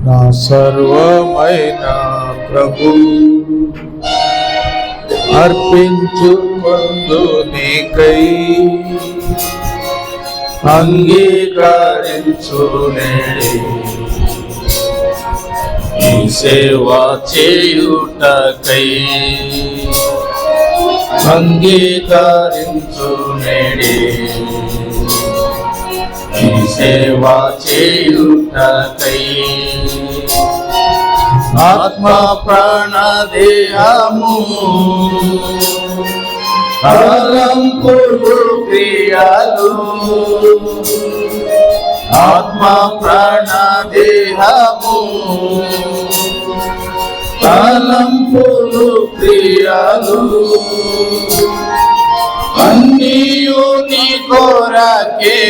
నా సర్వమైన ప్రభు అర్పించుకొందు నీకై అంగీకరించు నేడే ఈ సేవ చేయుటకై అంగీకరించు నేడే ఈ సేవ చేయుటకై ఆత్మ ప్రాణ దేహము తలంపులు క్రియలు ఆత్మ ప్రాణ దేహము తలంపులు క్రియలు అన్నీయు నీ కొరకే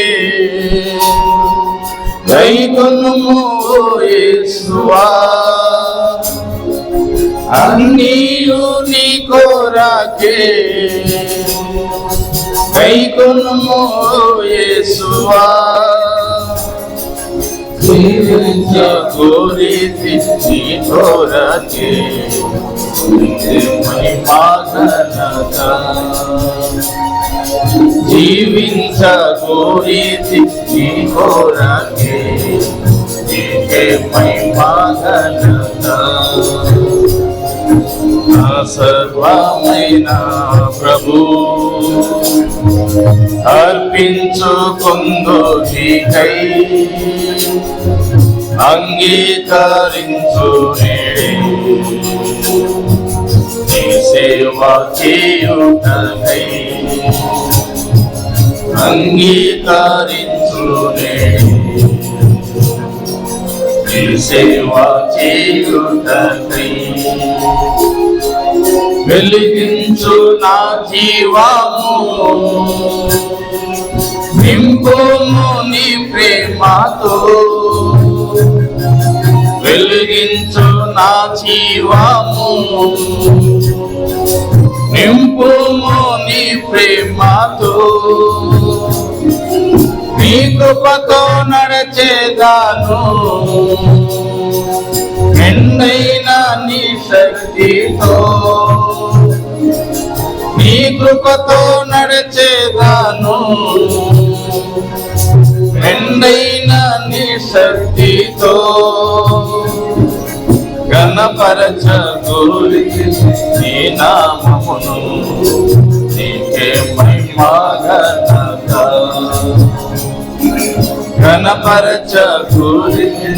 దైవము యేసువా అన్నీయు నీ కొరకే దైవము యేసువా జీవించగోరితి నీ కొరకే మహిమా ఘనత జీవించగోరితి నీ కొరకే నీకే మహిమా ఘనత నా సర్వమైన ప్రభు అర్పించుకొందు నీకై అంగీకరించు నేడే నీ సేవ చేయుటకై అంగీకరించు నేడే నీ సేవ చేయుటకై వెలిగించు నా జీవము నింపుము నీ ప్రేమతో వెలిగించు నా జీవము నింపుము నీ ప్రేమతో నీ కృపతో నడిచేదాను మెండైన నీ శక్తితో నీ కృపతో నడిచేదాను మెండైన నీ శక్తితో ఘనపరచగోరితి నీ నామమును నీకే మహిమా ఘనత ఘనపరచగోరితి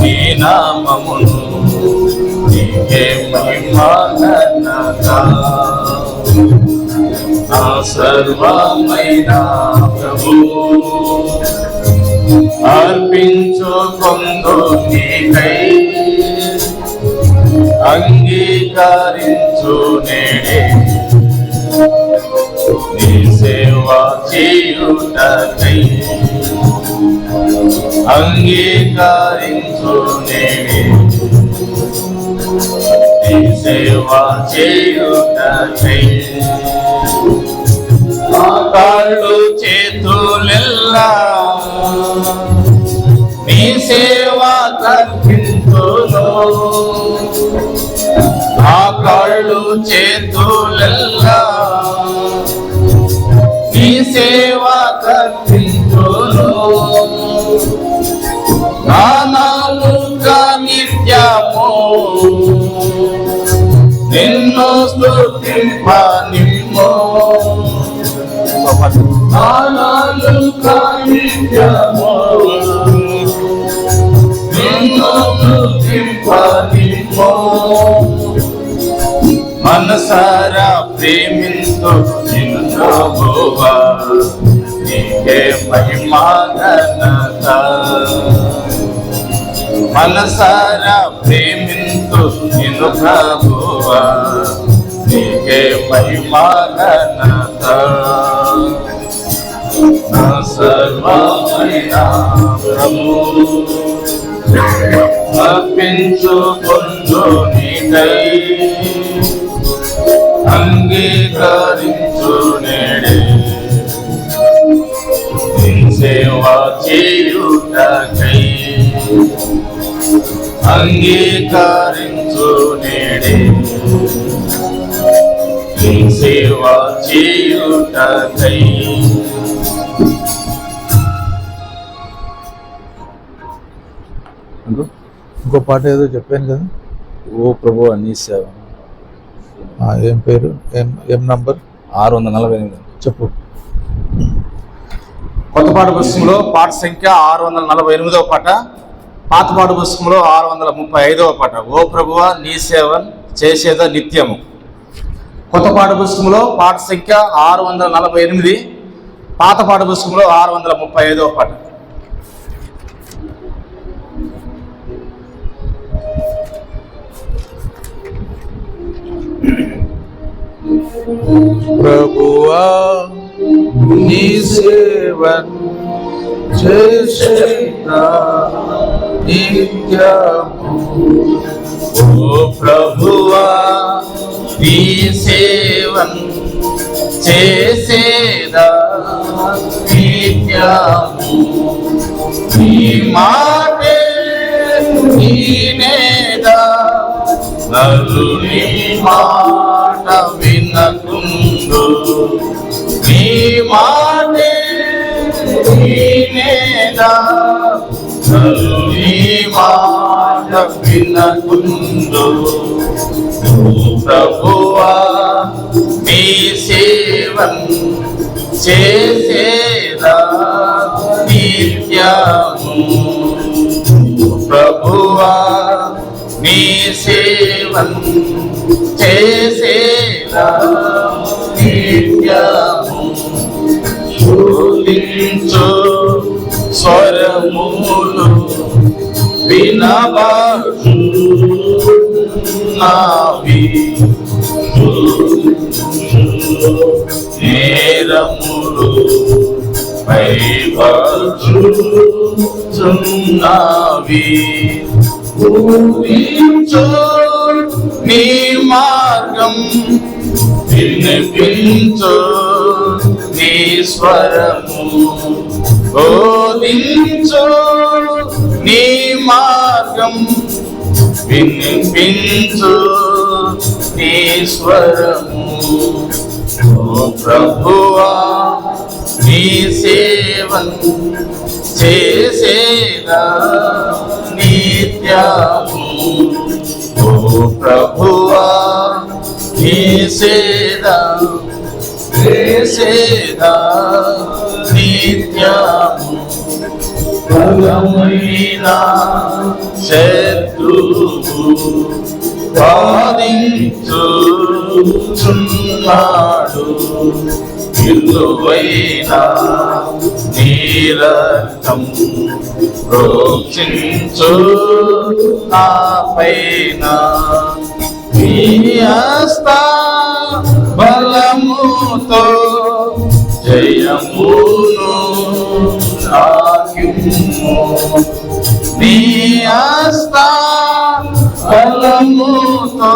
నీ నామమును నీకే మహిమా ఘనత నా సర్వమైన ప్రభు అర్పించుకొందు నీకై అంగీకరించు నేడే నీ సేవ చేయుటకై అంగీకరించు నేడే నీ సేవ చేయుటకై నా కాళ్ళు చేతులెల్లా నీ సేవ తర్పించును నా కాళ్ళు చేతులెల్లా నీ సేవ తర్పించును నా నాలుక నిత్యము నిన్ను స్తుతింప నిమ్ము నా నాలుక నిత్యము నిన్ను స్తుతింప నిమ్ము మనసారా ప్రేమించు నిన్ను ప్రభువా నీకే మహిమా ఘనత మనసారా ప్రేమించు నిన్ను ప్రభువా నీకే మహిమా ఘనత నా సర్వమైన ప్రభు అర్పించుకొందు నీకై అంగీకరించు నేడే నీ సేవ చేయుటకై అంగీకరించు నేడే నీ సేవ చేయుటకై. ఇంకో పాట ఏదో చెప్పాను కదా, ఓ ప్రభువా నీ సేవ. ఏం పేరు, ఏం నంబర్? 648. చెప్పు. కొత్త పాట పుస్తకంలో పాట సంఖ్య 648వ పాట, పాత పాట పుస్తకంలో 635వ పాట. ఓ ప్రభువా నీ సేవ చేసేదా నిత్యము. కొత్త పాట పుస్తకంలో పాట సంఖ్య 648, పాత పాట పుస్తకంలో 635వ పాట. ప్రభువా నీ సేవన్ చేసేదా నిత్యము. ఓ ప్రభువా నీ సేవన్ చేసేదా నిత్యము. నీ మాటే నీనేదా నరుని మాట వినకుండు. నీ మాటే నీనేదా నరుని మాట వినకుండు. ప్రభువా నీ సేవన్ చేసేదా నిత్యము. ప్రభువా నీ సేవన్ చేసేదా నిత్యము. శోధించు స్వరములు వినబడుచున్నవి, నేరములు పైపడుచున్నవి. ఊహించు నీ మార్గం, వినిపించు నీ స్వరము. బోధించు నీ మార్గం, వినిపించు నీ స్వరము. ఓ ప్రభువా నీ సేవన్ చేసేదా నిత్యము. ఓ ప్రభువా నీ సేవ చేసేదా నిత్యము. బలమైన శత్రువు బాధించుచున్నాడు, విలువైన నీ రక్తం ప్రోక్షించు నా పైన. నీ హస్త బలముతో జయమును నాకిమ్ము. నీ హస్త బలముతో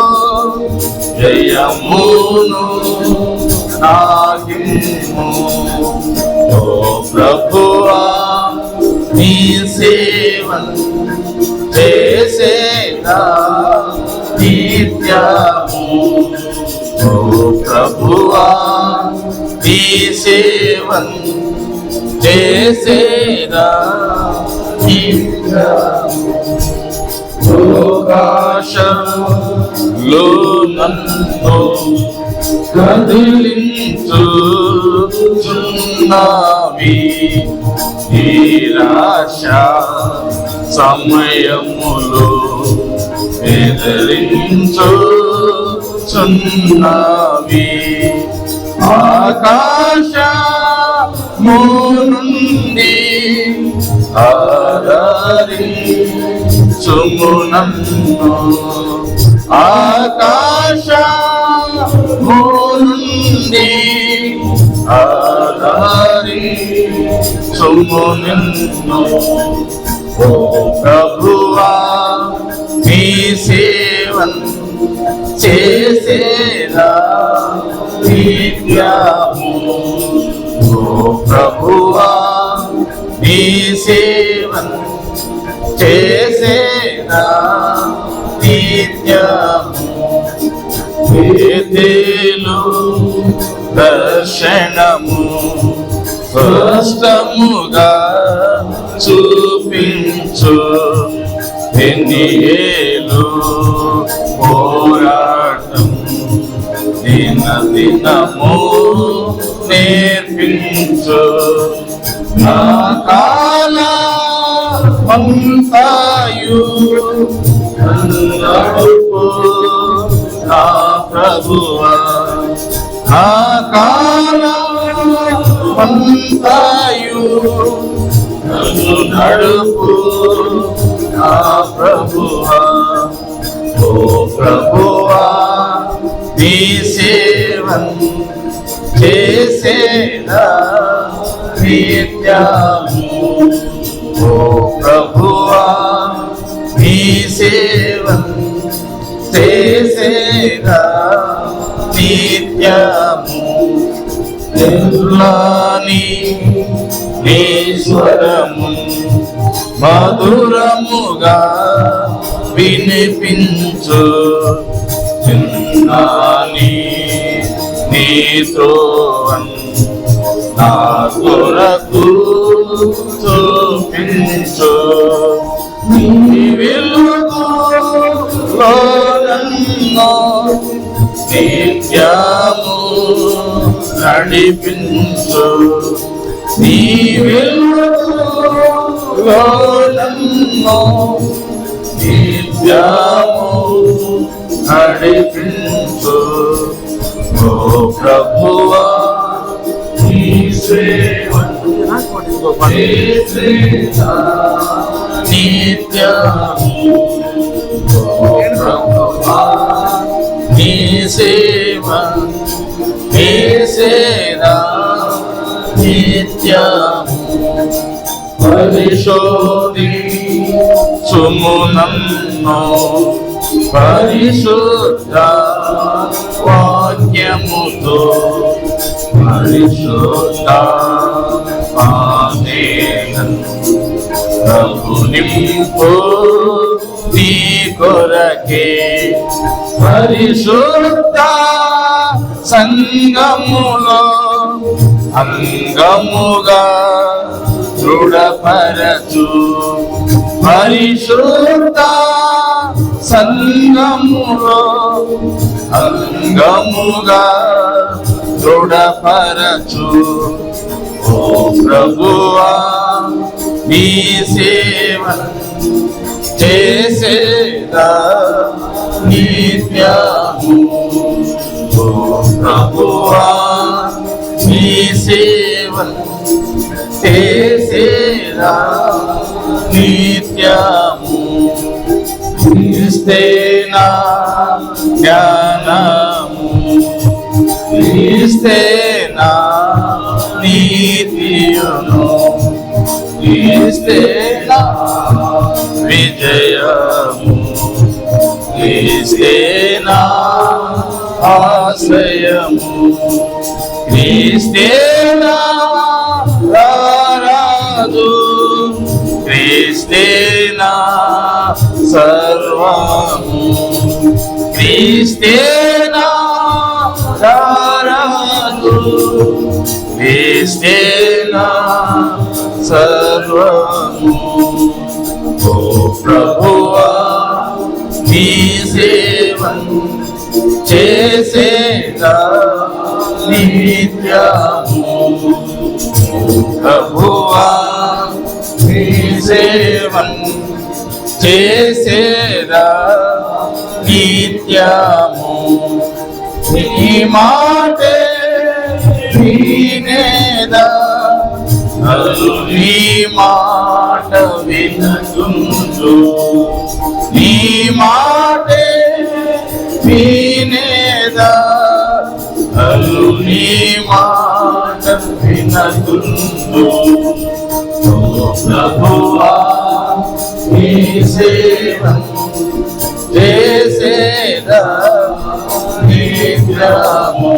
జయమును నాకిమ్ము. ఓ ప్రభువా నీ సేవన్ చేసేదా నిత్యము. ఓ ప్రభువా నీ సేవన్ చేసేదా నిత్యము. లోకాశలో నన్ను కదిలించుచున్నవి, నిరాశ సమయములో బెదిరించుచున్నవి. ఆకాశము నుండి ఆదరించుము నన్ను, ఆకాశము నుండి ఆదరించుము నన్ను. ఓ ప్రభువా నీ సేవన్ చేసేదా నిత్యము. ఓ ప్రభువా నీ సేవన్ చేసేదా బేతేలు దర్శనము స్పష్టముగా చూపించు. ఎన్నియేలు పోరాటం దిన దినము నేర్పించు. నా కాలమంతాయు నడుపు నా ప్రభువా. నా కాలమంతాయు నడుపు నా ప్రభువా. ఓ ప్రభువా నీ సేవన్ చేసేదా నిత్యము. ఓ ప్రభువా నీ సేవన్ చేసేదా నిత్యము. నీ స్వరము మధురముగా వినిపించు. చిన్నాని నీ త్రోవన్ నా కొరకు చూపించు. నీ వెలుగులో నన్ను నిత్యము నడిపించు. నీ వెలుగులో నన్ను నిత్యము నడిపించు. ఓ ప్రభువా నీ సేవ చేసేదా నిత్యము. ఓ ప్రభువా నీ సేవ చేసేదా నిత్యము. పరిశోధించుము నన్ను పరిశుద్ధ వాక్యముతో. పరిశుద్ధ ప్రభు నింపు నీ కొరకే. పరిశుద్ధ సంగములో అంగముగా దృఢపరచు. పరిశుద్ధ సంగములో అంగముగా దృఢపరచు. ఓ ప్రభువా నీ సేవ చేసేదా నిత్యము. ఓ ప్రభువా నీ సేవ చేసేదా నిత్యము. క్రీస్తేనా జ్ఞానము క్రీస్తేనా నీతియును. క్రీస్తేనా విజయము. క్రీస్తేనా ఆశ్రయము. క్రీస్తేనా రారాజు. క్రీస్తేనా సర్వము. క్రీస్తేనా రారాజు. క్రీస్తేనా సర్వము. ఓ ప్రభువా నీ సేవన్ చేసేదా నిత్యము. ప్రభువా నీ సేవన్ చేసేదా నిత్యము. నీ మాటే వినేదా నీ మాట వినకుండు. నీ మాటే వినేదా నీ మాట వినకుండు. ఓ ప్రభువా నీ సేవ చేసేదా నిత్యము.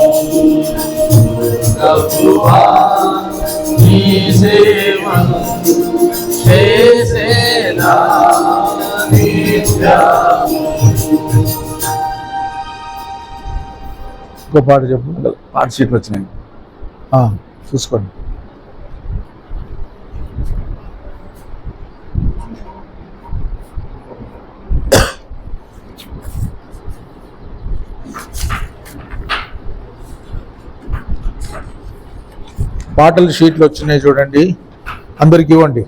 ప్రభువా నీ సేవ చేసేదా నిత్యము. ఇంకో పాట చెప్పు. పాట షీట్లు వచ్చినాయి. చూసుకోండి. పాటల షీట్లు వచ్చినాయి చూడండి, అందరికి ఇవ్వండి.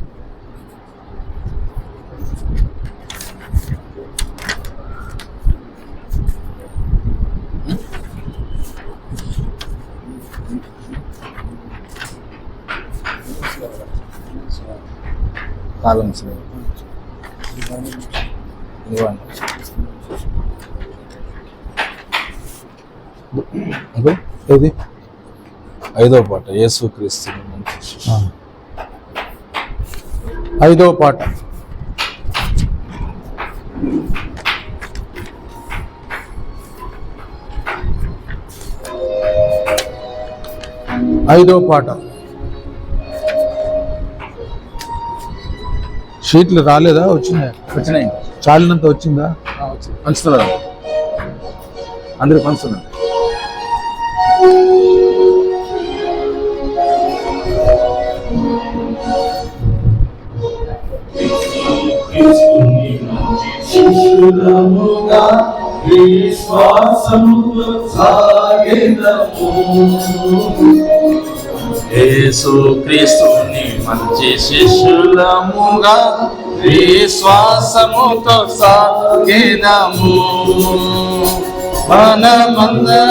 కాలమ్స్ ఏది 5వ పాట యేసుక్రీస్తు. 5వ పాట. షీట్లు రాలేదా? వచ్చినాయి. చాలినంత వచ్చిందా? పంచుతున్నారు, అందరూ పంచుతున్నారు. శిష్యులముగా విశ్వాసముతో సాగెదము. యేసుక్రీస్తుని మంచి శిష్యులముగా విశ్వాసముతో సాగెదము. మనమందరమును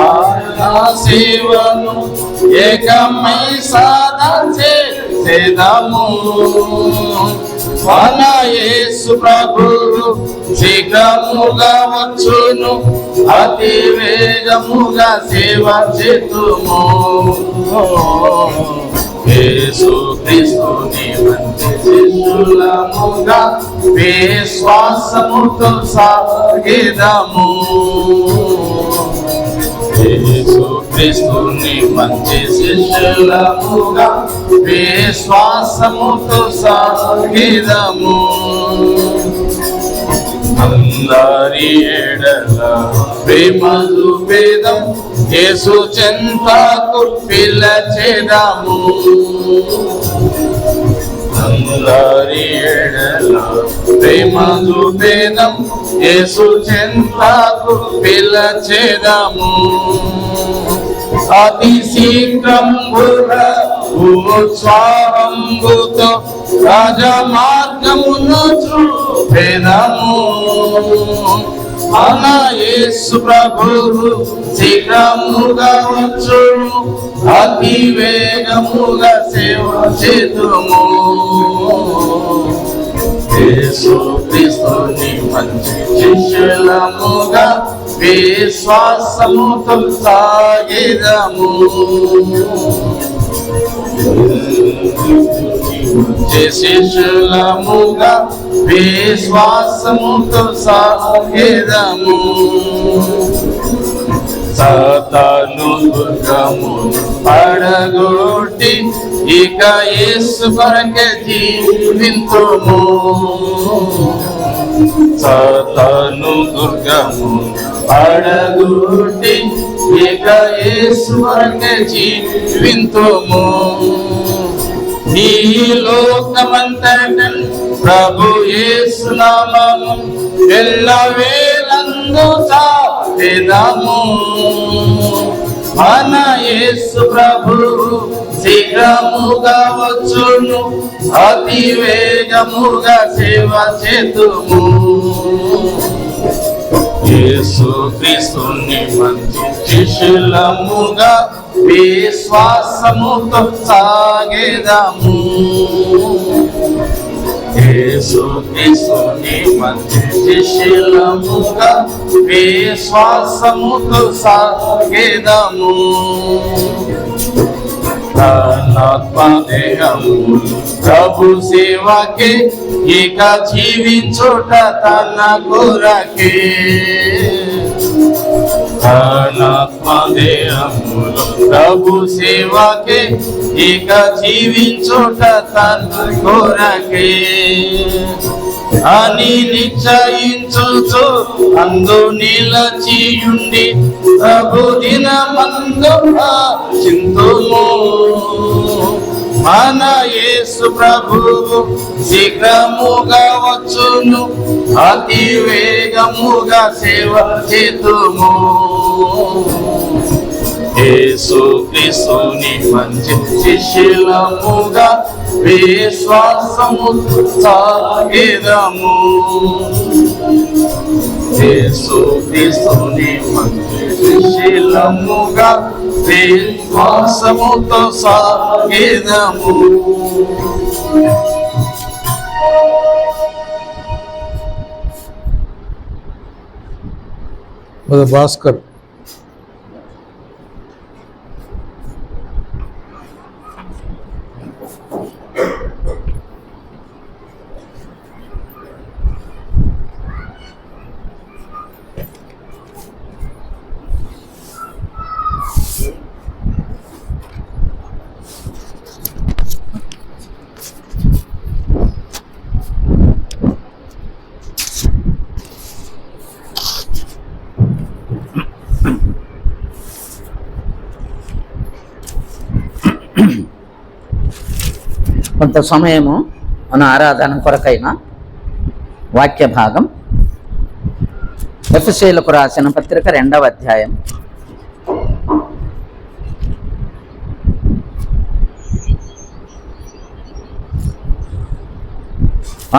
ఆయన సేవను ఏకమై సాధము. మన యేసు ప్రభువు శీఘ్రముగా వచ్చును, అతి వేగముగా సేవ చేతుము. యేసుక్రీస్తుని మంచి శిష్యులముగా విశ్వాసముతో సాగెదము. యేసుక్రీస్తుని మంచి శిష్యులముగా విశ్వాసముతో సాగెదము. అందరి ఎడల ప్రేమ చూపెదం, యేసు చెంతకు పిలచెదము. అందరి ఎడల ప్రేమ చూపెదం, యేసు చెంతకు పిలచెదము. అతి శీఘ్రంబుగా ఉత్సాహంబుతో రాజ మార్గమును చూపెదము. మన యేసు ప్రభువు శీఘ్రముగా వచ్చును, అతి వేగముగా సేవ చేతుము. యేసుక్రీస్తుని మంచి శిష్యులముగా విశ్వాసముతో సాగెదము. శిష్యులముగా విశ్వాసముతో సాగెదము. సాతాను దుర్గమును పడగొట్టి ఇక యేసు కొరకే జీవింతుము. సాతాను దుర్గమును పడగొట్టి ఇక యేసు కొరకే జీవింతుము. ఈ లోకమంతటన్ ప్రభు యేసు నామము ఎల్లవేళందు సాగెదము. మన యేసు ప్రభువు శీఘ్రముగా వచ్చును, అతి వేగముగా సేవ చేతుము. యేసుక్రీస్తుని మంచి శిష్యులముగా విశ్వాసముతో సాగెదము. యేసుక్రీస్తుని మంచి శిష్యులముగా విశ్వాసముతో సాగెదము. ఆత్మదేహము ప్రభు సేవకే ఇక జీవించుట తన కొరకే. ఆత్మదేహములు ప్రభు సేవకే ఇక జీవించుట తన కొరకే. అని నిశ్చయించుచు అందు నిలచియుండి ప్రభు దినమందు చింతుము. మన యేసు ప్రభువు శీఘ్రముగా వచ్చును, అతి వేగముగా సేవ చేతుము. యేసు క్రీస్తుని మంచి శిష్యులముగా విశ్వాసము సాగెదము. యేసు క్రీస్తుని మంచి శిష్యులముగా విశ్వాసముతో సాగెదము. భాస్కర్ కొంత సమయము మన ఆరాధన కొరకైన వాక్య భాగం ఎఫెసీయులకు రాసిన పత్రిక 2వ అధ్యాయం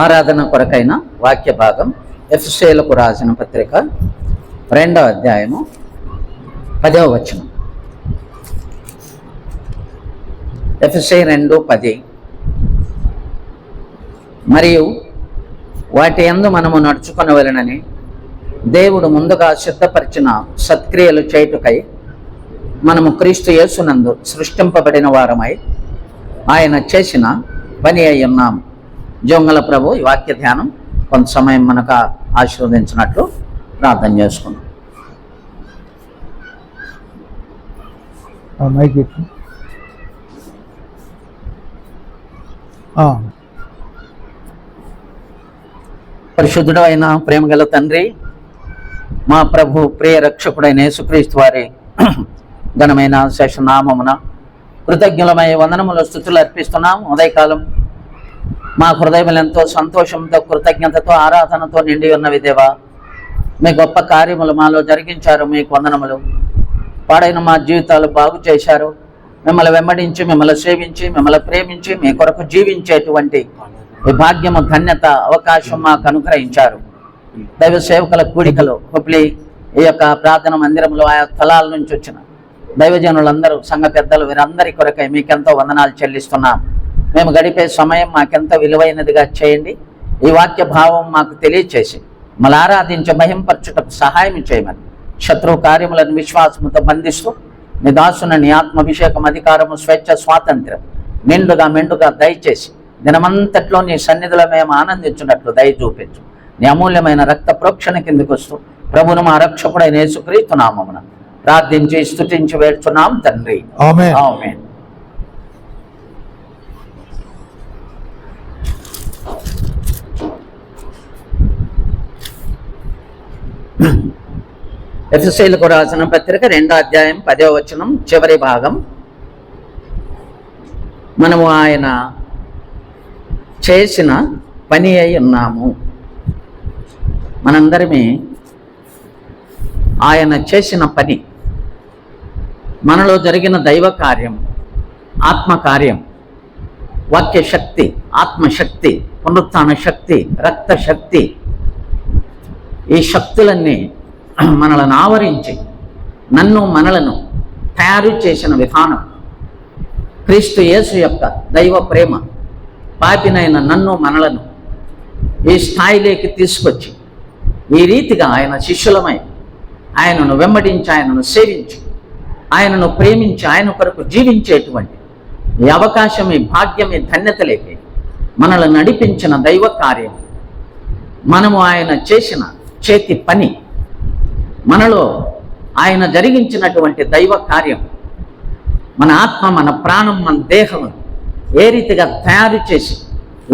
ఆరాధన కొరకైన వాక్య భాగం ఎఫెసీయులకు రాసిన పత్రిక 2వ అధ్యాయము 10వ వచనం. ఎఫెసీ 2:10. మరియు వాటి యందు మనము నడుచుకొనవలెనని దేవుడు ముందుగా సిద్ధపరిచిన సత్క్రియలు చేయుటకై మనము క్రీస్తు యేసునందు సృష్టింపబడిన వారమై ఆయన చేసిన పని అయి ఉన్నాము. జొంగల ప్రభు ఈ వాక్య ధ్యానం కొంత సమయం మనకు ఆశీర్వదించినట్లు ప్రార్థన చేసుకున్నాం. మైక్ పరిశుద్ధుడు అయిన ప్రేమగల తండ్రి, మా ప్రభు ప్రియ రక్షకుడైన యేసుక్రీస్తు వారి ఘనమైన శేషనామమున కృతజ్ఞులమై వందనములు స్తుతులు అర్పిస్తున్నాం. ఉదయకాలం మా హృదయం ఎంతో సంతోషంతో కృతజ్ఞతతో ఆరాధనతో నిండి ఉన్నవి దేవా. మీ గొప్ప కార్యములు మాలో జరిగించారు, మీకు వందనములు. పాడైన మా జీవితాలు బాగు చేశారు. మిమ్మల్ని వెంబడించి, మిమ్మల్ని సేవించి, మిమ్మల్ని ప్రేమించి, మీ కొరకు జీవించేటువంటి ఈ భాగ్యము, ధన్యత, అవకాశం మాకు అనుగ్రహించారు. దైవ సేవకుల కూడికలు హుబ్లీ ఈ యొక్క ప్రార్థన మందిరంలో ఆయా స్థలాల నుంచి వచ్చిన దైవజనులందరూ, సంఘ పెద్దలు, వీరందరి కొరకై మీకెంతో వందనాలు చెల్లిస్తున్నాం. మేము గడిపే సమయం మాకెంతో విలువైనదిగా చేయండి. ఈ వాక్య భావం మాకు తెలియచేసి మళ్ళీ ఆరాధించే మహింపరచుటకు సహాయం చేయమని శత్రు కార్యములను విశ్వాసముతో బంధిస్తూ నీ దాసుని నీ ఆత్మాభిషేకం, అధికారము, స్వేచ్ఛ, స్వాతంత్ర్యం మెండుగా మెండుగా దయచేసి దినమంతట్లో నీ సన్నిధిలో మేము ఆనందించినట్లు దయ చూపించు. నీ అమూల్యమైన రక్త ప్రోక్షణ కిందకు వస్తూ ప్రభును మా రక్షకుడైన యేసుక్రీస్తు నామమున ప్రార్థించి స్తుతించి వేడుచున్నాం తండ్రి, ఆమేన్. ఆమేన్. ఎఫెసీయులకు రాసిన పత్రిక 2వ అధ్యాయం 10వ వచనం చివరి భాగం. మనము ఆయన చేసిన పని అయి ఉన్నాము. మనందరమే ఆయన చేసిన పని, మనలో జరిగిన దైవ కార్యం, ఆత్మకార్యం, వాక్య శక్తి, ఆత్మశక్తి, పునరుత్థాన శక్తి, రక్త శక్తి, ఈ శక్తులన్నీ మనలను ఆవరించి నన్ను మనలను తయారు చేసిన విధానం, క్రీస్తు యేసు యొక్క దైవ ప్రేమ పాపినైన నన్ను మనలను ఈ స్థాయిలోకి తీసుకొచ్చి ఈ రీతిగా ఆయన శిష్యులమై ఆయనను వెంబడించి, ఆయనను సేవించి, ఆయనను ప్రేమించి, ఆయన కొరకు జీవించేటువంటి ఈ అవకాశం, ఈ భాగ్యం, ఈ ధన్యతలేకి మనల్ని నడిపించిన దైవ కార్యం, మనము ఆయన చేసిన చేతి పని, మనలో ఆయన జరిగించినటువంటి దైవ కార్యం, మన ఆత్మ, మన ప్రాణం, మన దేహం ఏ రీతిగా తయారు చేసి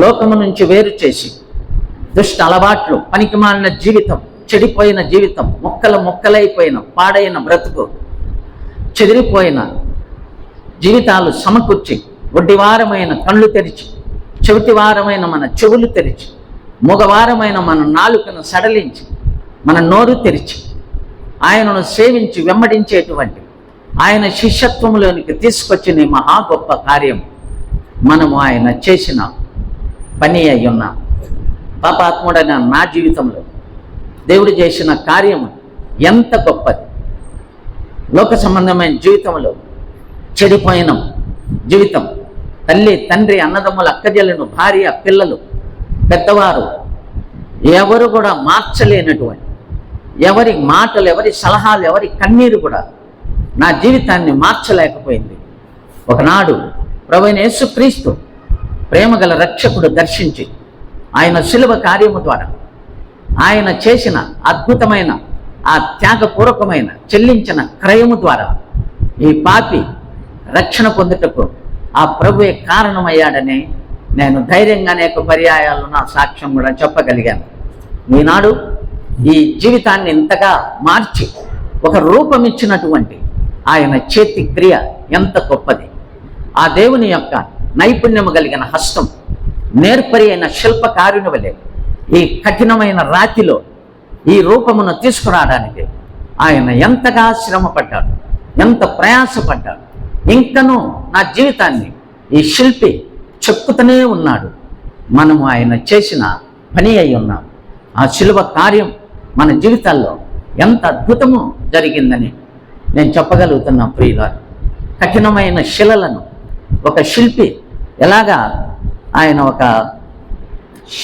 లోకము నుంచి వేరు చేసి దుష్ట అలవాట్లు, పనికిమాలిన జీవితం, చెడిపోయిన జీవితం, మొక్కలైపోయిన పాడైన బ్రతుకు, చెదిరిపోయిన జీవితాలు సమకూర్చి, ఒడ్డివారమైన కళ్ళు తెరిచి, చెవిటివారమైన మన చెవులు తెరిచి, మగవారమైన మన నాలుకను సడలించి, మన నోరు తెరిచి, ఆయనను సేవించి వెంబడించేటువంటి ఆయన శిష్యత్వంలోనికి తీసుకొచ్చిన ఈ మహా గొప్ప కార్యం మనము ఆయన చేసిన పని అయి ఉన్నాం. పాపాత్ముడైన నా జీవితంలో దేవుడు చేసిన కార్యము ఎంత గొప్పది. లోక సంబంధమైన జీవితంలో చెడిపోయిన జీవితం, తల్లి తండ్రి అన్నదమ్ముల అక్కజెలను భార్య పిల్లలు పెద్దవారు ఎవరు కూడా మార్చలేనటువంటి, ఎవరి మాటలు, ఎవరి సలహాలు, ఎవరి కన్నీరు కూడా నా జీవితాన్ని మార్చలేకపోయింది. ఒకనాడు ప్రభువైన యేసుక్రీస్తు ప్రేమగల రక్షకుడు దర్శించి ఆయన శిలువ కార్యము ద్వారా ఆయన చేసిన అద్భుతమైన ఆ త్యాగపూర్వకమైన చెల్లించిన క్రయము ద్వారా ఈ పాపి రక్షణ పొందుటకు ఆ ప్రభువే కారణమయ్యాడని నేను ధైర్యంగా అనేక పర్యాయాలు నా సాక్ష్యం కూడా చెప్పగలిగాను. ఈనాడు ఈ జీవితాన్ని ఇంతగా మార్చి ఒక రూపం ఇచ్చినటువంటి ఆయన చేతి క్రియ ఎంత గొప్పది. ఆ దేవుని యొక్క నైపుణ్యము కలిగిన హస్తం, నేర్పరి అయిన శిల్పకారుని వలె ఈ కఠినమైన రాతిలో ఈ రూపమును తీసుకురావడానికి ఆయన ఎంతగా శ్రమపడ్డాడు, ఎంత ప్రయాసపడ్డాడు. ఇంకనూ నా జీవితాన్ని ఈ శిల్పి చెక్కుతూనే ఉన్నాడు. మనము ఆయన చేసిన పని అయి ఉన్నాం. ఆ శిలువ కార్యం మన జీవితాల్లో ఎంత అద్భుతము జరిగిందని నేను చెప్పగలుగుతున్నా. ప్రియులారా, కఠినమైన శిలలను ఒక శిల్పి ఎలాగా ఆయన ఒక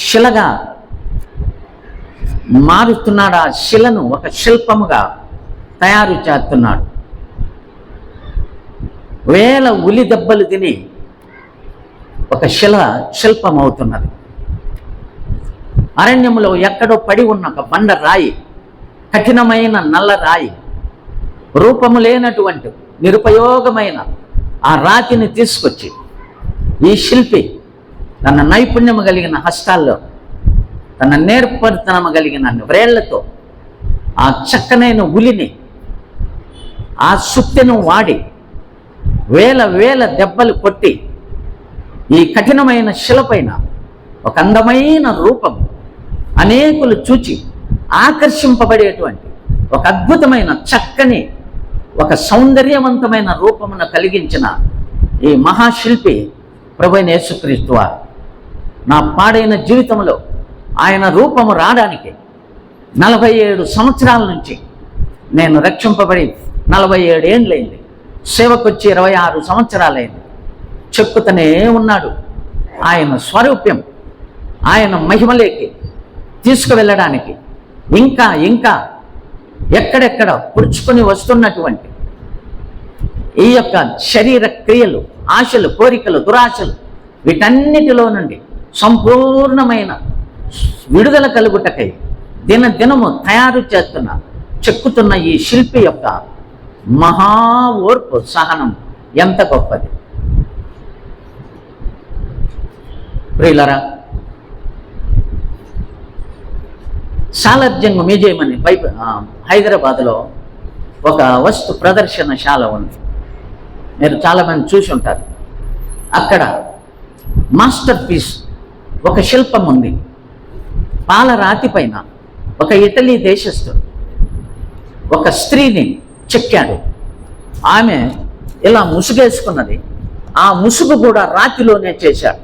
శిలగా మారుస్తున్నాడు, ఆ శిలను ఒక శిల్పముగా తయారు చేస్తున్నాడు. వేల ఉలి దెబ్బలు తిని ఒక శిల్పం అవుతున్నది. అరణ్యములో ఎక్కడో పడి ఉన్న ఒక బండ రాయి, కఠినమైన నల్ల రాయి, రూపము లేనటువంటి నిరుపయోగమైన ఆ రాతిని తీసుకొచ్చి ఈ శిల్పి తన నైపుణ్యము కలిగిన హస్తాల్లో, తన నేర్పరితనము కలిగిన వ్రేళ్లతో ఆ చక్కనైన ఉలిని, ఆ సుత్తెను వాడి వేల దెబ్బలు కొట్టి ఈ కఠినమైన శిలపైన ఒక అందమైన రూపం, అనేకులు చూచి ఆకర్షింపబడేటువంటి ఒక అద్భుతమైన చక్కని ఒక సౌందర్యవంతమైన రూపమును కలిగించిన ఈ మహాశిల్పి ప్రభువైన యేసుక్రీస్తు వారు. నా పాడైన జీవితంలో ఆయన రూపము రావడానికి 47 సంవత్సరాల నుంచి నేను రక్షింపబడి 47 ఏండ్లైంది. సేవకొచ్చి 26 సంవత్సరాలైంది. చెక్కుతూనే ఉన్నాడు. ఆయన స్వరూప్యం, ఆయన మహిమలేకి తీసుకువెళ్ళడానికి ఇంకా ఎక్కడెక్కడ పుడుచుకొని వస్తున్నటువంటి ఈ యొక్క శరీర క్రియలు, ఆశలు, కోరికలు, దురాశలు, వీటన్నిటిలో నుండి సంపూర్ణమైన విడుదల కలుగుటకై దినదినము తయారు చేస్తున్న, చెక్కుతున్న ఈ శిల్పి యొక్క మహా ఓర్పు, సహనం ఎంత గొప్పది. ప్రియులరా, సాలార్జంగ్ మ్యూజియం అని హైదరాబాద్లో ఒక వస్తు ప్రదర్శనశాల ఉంది. మీరు చాలామంది చూసి ఉంటారు. అక్కడ మాస్టర్ పీస్ ఒక శిల్పం ఉంది. పాలరాతి పైన ఒక ఇటలీ దేశస్థుడు ఒక స్త్రీని చెక్కాడు. ఆమె ఇలా ముసుగేసుకున్నది. ఆ ముసుగు కూడా రాతిలోనే చేశాడు.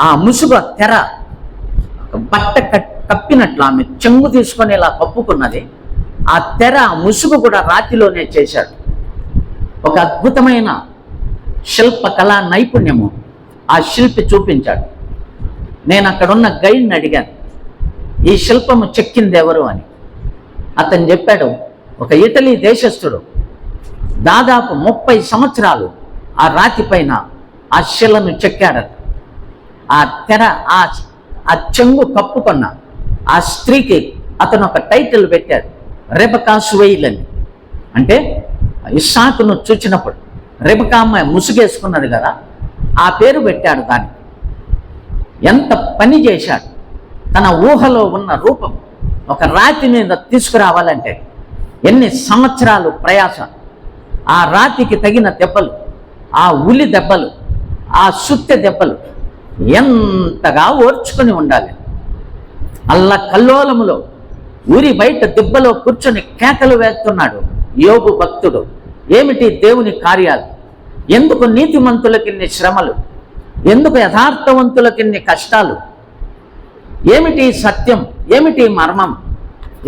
ఆ ముసుగు తెర బట్ట కప్పినట్లు ఆమె చెంగు తీసుకొని ఇలా కప్పుకున్నది. ఆ తెర, ఆ ముసుగు కూడా రాతిలోనే చేశాడు. ఒక అద్భుతమైన శిల్ప కళా నైపుణ్యము ఆ శిల్పి చూపించాడు. నేను అక్కడున్న గైడ్ని అడిగాను, ఈ శిల్పము చెక్కింది ఎవరు అని. అతను చెప్పాడు, ఒక ఇటలీ దేశస్థుడు దాదాపు 30 సంవత్సరాలు ఆ రాతి పైన ఆ శిలను చెక్కాడట. ఆ తెర, ఆ చెంగు కప్పుకున్న ఆ స్త్రీకి అతను ఒక టైటిల్ పెట్టాడు, రెబకా స్వెయిల్ అని. అంటే ఇస్సాకును చూచినప్పుడు రెబకా అమ్మాయి ముసుగేసుకున్నది కదా, ఆ పేరు పెట్టాడు దానికి. ఎంత పని చేశాడు. తన ఊహలో ఉన్న రూపం ఒక రాతి మీద తీసుకురావాలంటే ఎన్ని సంవత్సరాలు ప్రయాస, ఆ రాతికి తగిన దెబ్బలు, ఆ ఉలి దెబ్బలు, ఆ సుత్తె దెబ్బలు ఎంతగా ఓర్చుకొని ఉండాలి. అల్ల కల్లోలములో ఊరి బయట దిబ్బలో కూర్చొని కేకలు వేస్తున్నాడు యోబు భక్తుడు. ఏమిటి దేవుని కార్యాలు? ఎందుకు నీతిమంతులకిన్ని శ్రమలు? ఎందుకు యథార్థవంతులకిన్ని కష్టాలు? ఏమిటి సత్యం? ఏమిటి మర్మం?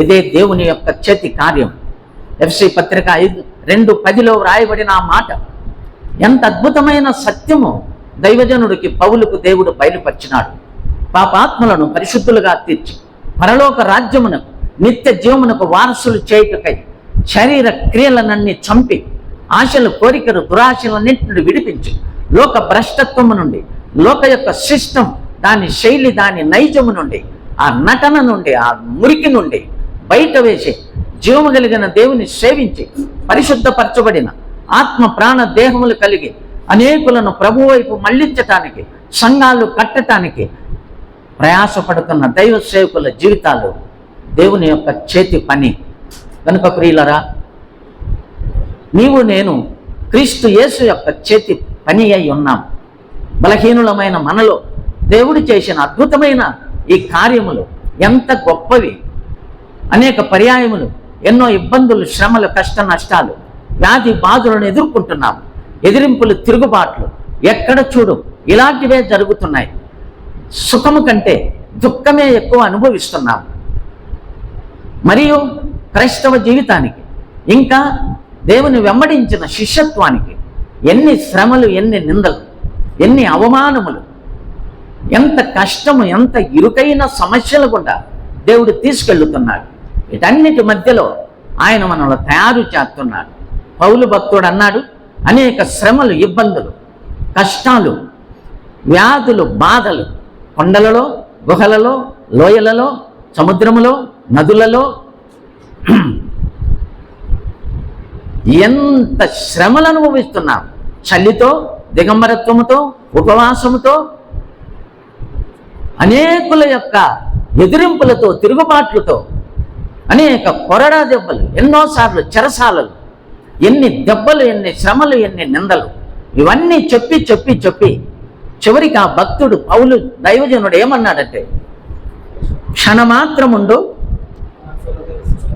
ఇదే దేవుని యొక్క చేతి కార్యం. ఎఫ్సి పత్రిక 5:2-10 వ్రాయబడిన ఆ మాట ఎంత అద్భుతమైన సత్యము దైవజనుడికి పౌలుకు దేవుడు బయలుపరిచినాడు. పాపాత్మలను పరిశుద్ధులుగా తీర్చి పరలోక రాజ్యమునకు నిత్య జీవమునకు వారసులు చేయుటకై శరీర క్రియలనన్నీ చంపి ఆశలు, కోరికలు, దురాశలన్నింటిని విడిపించి లోక భ్రష్టత్వము నుండి, లోక యొక్క సిస్టమ్, దాని శైలి, దాని నైజము నుండి, ఆ నటన నుండి, ఆ మురికి నుండి బయట వేసి జీవము కలిగిన దేవుని సేవించి పరిశుద్ధపరచబడిన ఆత్మ ప్రాణ దేహములు కలిగి అనేకులను ప్రభు వైపు మళ్లించటానికి, సంఘాలు కట్టటానికి ప్రయాసపడుతున్న దైవ సేవకుల జీవితాలు దేవుని యొక్క చేతి పని. కనుక ప్రియులరా, నీవు నేను క్రీస్తు యేసు యొక్క చేతి పని అయి ఉన్నాం. బలహీనులమైన మనలో దేవుడు చేసిన అద్భుతమైన ఈ కార్యములు ఎంత గొప్పవి! అనేక పర్యాయములు ఎన్నో ఇబ్బందులు, శ్రమలు, కష్ట నష్టాలు, వ్యాధి బాధలను ఎదుర్కొంటున్నాం. ఎదిరింపులు, తిరుగుబాట్లు ఎక్కడ చూడు ఇలాంటివే జరుగుతున్నాయి. సుఖము కంటే దుఃఖమే ఎక్కువ అనుభవిస్తున్నాం. మరియు క్రైస్తవ జీవితానికి, ఇంకా దేవుని వెంబడించిన శిష్యత్వానికి ఎన్ని శ్రమలు, ఎన్ని నిందలు, ఎన్ని అవమానములు, ఎంత కష్టము, ఎంత ఇరుకైన సమస్యలు గుండా దేవుడు తీసుకెళ్తున్నాడు. వీటన్నిటి మధ్యలో ఆయన మనల్ని తయారు చేస్తున్నాడు. పౌలు భక్తుడు అన్నాడు, అనేక శ్రమలు, ఇబ్బందులు, కష్టాలు, వ్యాధులు, బాధలు కొండలలో, గుహలలో, లోయలలో, సముద్రములో, నదులలో ఎంత శ్రమలు అనుభవిస్తున్నాం. చలితో, దిగంబరత్వముతో, ఉపవాసముతో, అనేకుల యొక్క ఎదిరింపులతో, తిరుగుబాట్లతో, అనేక కొరడా దెబ్బలు, ఎన్నోసార్లు చెరసాలలు, ఎన్ని దెబ్బలు, ఎన్ని శ్రమలు, ఎన్ని నిందలు, ఇవన్నీ చెప్పి చెప్పి చెప్పి చివరికి ఆ భక్తుడు పౌలు దైవజనుడు ఏమన్నాడంటే, క్షణమాత్రముండు,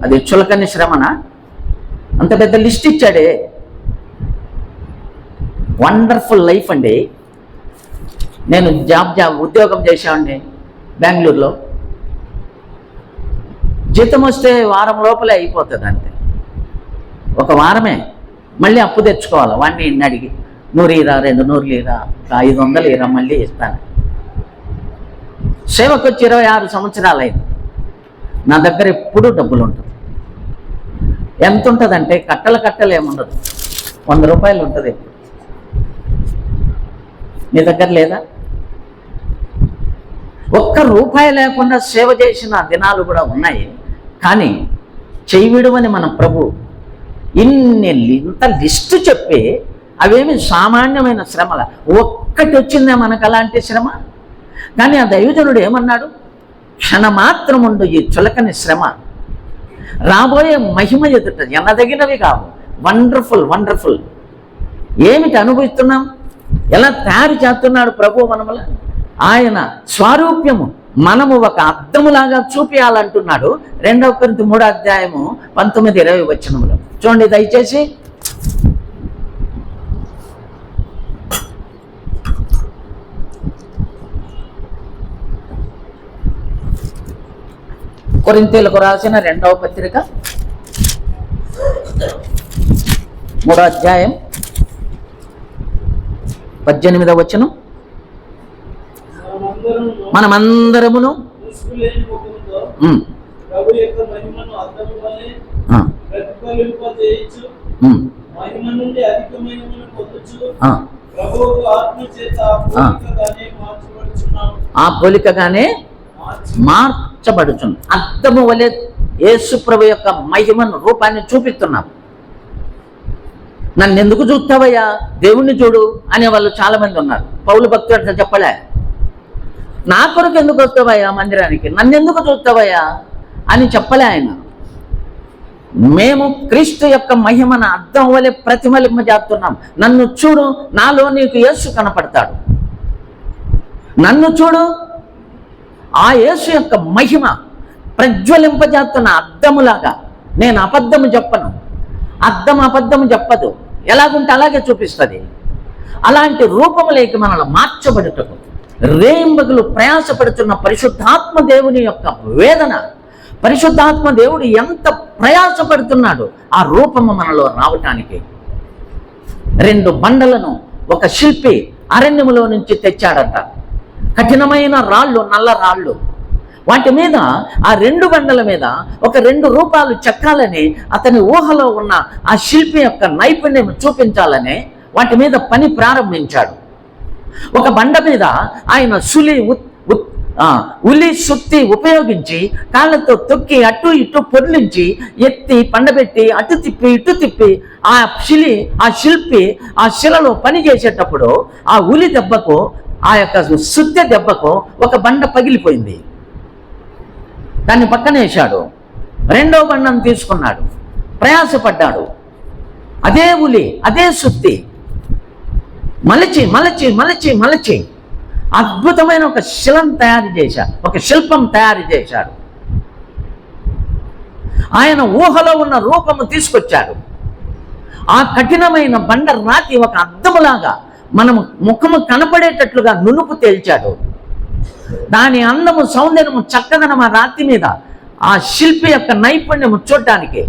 అది చులకని శ్రమన, అంత పెద్ద లిస్ట్ ఇచ్చాడే. వండర్ఫుల్ లైఫ్ అండి. నేను ఉద్యోగం చేశానండి బెంగళూరులో. జీతం వస్తే వారం లోపలే అయిపోతుంది. అంతే, ఒక వారమే. మళ్ళీ అప్పు తెచ్చుకోవాలి వాడిని ఇన్ని అడిగి, 100 ఇరా, 200 ఇరా, 500 ఇరా, మళ్ళీ ఇస్తాను. సేవకు వచ్చి 26 సంవత్సరాలు అయింది. నా దగ్గర ఎప్పుడూ డబ్బులు ఉంటుంది. ఎంత ఉంటుందంటే కట్టలు ఏముండదు, 100 రూపాయలు ఉంటుంది. నీ దగ్గర లేదా? ఒక్క రూపాయి లేకుండా సేవ చేసిన దినాలు కూడా ఉన్నాయి. కానీ చెయ్యి విడువని మన ప్రభు ఇంత లిస్టు చెప్పి, అవేమి సామాన్యమైన శ్రమల, ఒక్కటి వచ్చిందే మనకు అలాంటి శ్రమ. కానీ ఆ దైవజనుడు ఏమన్నాడు, క్షణమాత్రముండు ఈ చులకని శ్రమ, రాబోయే మహిమ ఎదుట ఎనదగినవి కావు. Wonderful, wonderful. ఏమిటి అనుభవిస్తున్నాం? ఎలా తయారు చేస్తున్నాడు ప్రభు మనముల? ఆయన స్వారూప్యము మనము ఒక అద్దములాగా చూపించాలంటున్నాడు. 2 కొరింథీ 3:19-20 చూడండి దయచేసి. కొరింథీయులకు రాసిన 2వ పత్రిక 3:18 మనమందరమును ఆ పోలికగానే మార్చబడుచున్నాం. అద్దము వలె యేసు ప్రభు యొక్క మహిమను, రూపాన్ని చూపిస్తున్నాం. నన్ను ఎందుకు చూస్తావయ్యా, దేవుణ్ణి చూడు అనే వాళ్ళు చాలా మంది ఉన్నారు. పౌలు భక్తుడు అట్లా చెప్పలే. నా కొరకు ఎందుకు వస్తావయ్యా మందిరానికి, నన్ను ఎందుకు చూస్తావయ్యా అని చెప్పలే ఆయన. మేము క్రీస్తు యొక్క మహిమను అద్దం వలె ప్రతిమలింప చేస్తున్నాం. నన్ను చూడు, నాలో నీకు యేసు కనపడతాడు. నన్ను చూడు, ఆ యేసు యొక్క మహిమ ప్రజ్వలింపజేస్తున్న అద్దములాగా. నేను అబద్ధము చెప్పను, అద్దం అబద్ధము చెప్పదు, ఎలాగుంటే అలాగే చూపిస్తుంది. అలాంటి రూపములేకి మనల్ని మార్చబడుటకు రేయింబగులు ప్రయాసపడుతున్న పరిశుద్ధాత్మ దేవుని యొక్క వేదన, పరిశుద్ధాత్మ దేవుడు ఎంత ప్రయాసపడుతున్నాడు ఆ రూపము మనలో రావటానికి. 2 బండలను ఒక శిల్పి అరణ్యములో నుంచి తెచ్చాడట. కఠినమైన రాళ్ళు, నల్ల రాళ్ళు. వాటి మీద, ఆ 2 బండల మీద ఒక 2 రూపాలు చెక్కాలని అతని ఊహలో ఉన్న ఆ శిల్పి యొక్క నైపుణ్యం చూపించాలని వాటి మీద పని ప్రారంభించాడు. ఒక బండ మీద ఆయన ఉలి సుత్తి ఉపయోగించి కాళ్ళతో తొక్కి అటు ఇటు పొర్లించి ఎత్తి పండబెట్టి అటు తిప్పి ఇటు తిప్పి ఆ శిల్పి ఆ శిలలో పని చేసేటప్పుడు ఆ ఉలి దెబ్బకు, ఆ యొక్క సుత్తె దెబ్బకు ఒక బండ పగిలిపోయింది. దాన్ని పక్కనేశాడు. 2వ బండను తీసుకున్నాడు, ప్రయాసపడ్డాడు. అదే ఉలి, అదే సుత్తి మలచి మలచి మలచి మలచి అద్భుతమైన ఒక శిలను తయారు చేశాడు, ఒక శిల్పం తయారు చేశాడు. ఆయన ఊహలో ఉన్న రూపము తీసుకొచ్చాడు. ఆ కఠినమైన బండ రాతి ఒక అద్దములాగా మనము ముఖము కనపడేటట్లుగా నునుపు తేల్చాడు. దాని అందము, సౌందర్యము, చక్కదనం ఆ రాతి మీద ఆ శిల్పి యొక్క నైపుణ్యము చూడటానికి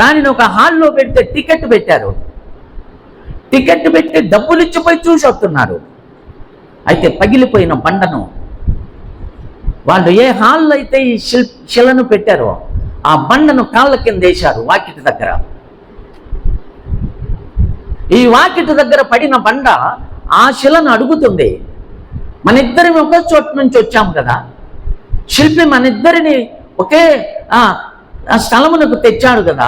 దానిని ఒక హాల్లో పెడితే టికెట్ పెట్టారు. టికెట్ పెట్టి డబ్బులు ఇచ్చిపోయి చూసి వస్తున్నారు. అయితే పగిలిపోయిన బండను వాళ్ళు ఏ హాల్లో అయితే ఈ శిలను పెట్టారో ఆ బండను కాళ్ళ కింద వేశారు. వాకిటి దగ్గర, ఈ వాకిటి దగ్గర పడిన బండ ఆ శిలను అడుగుతుంది. మన ఇద్దరం ఒకే చోటు నుంచి వచ్చాము కదా, శిల్పి మన ఇద్దరిని ఒకే స్థలమునకు తెచ్చాడు కదా,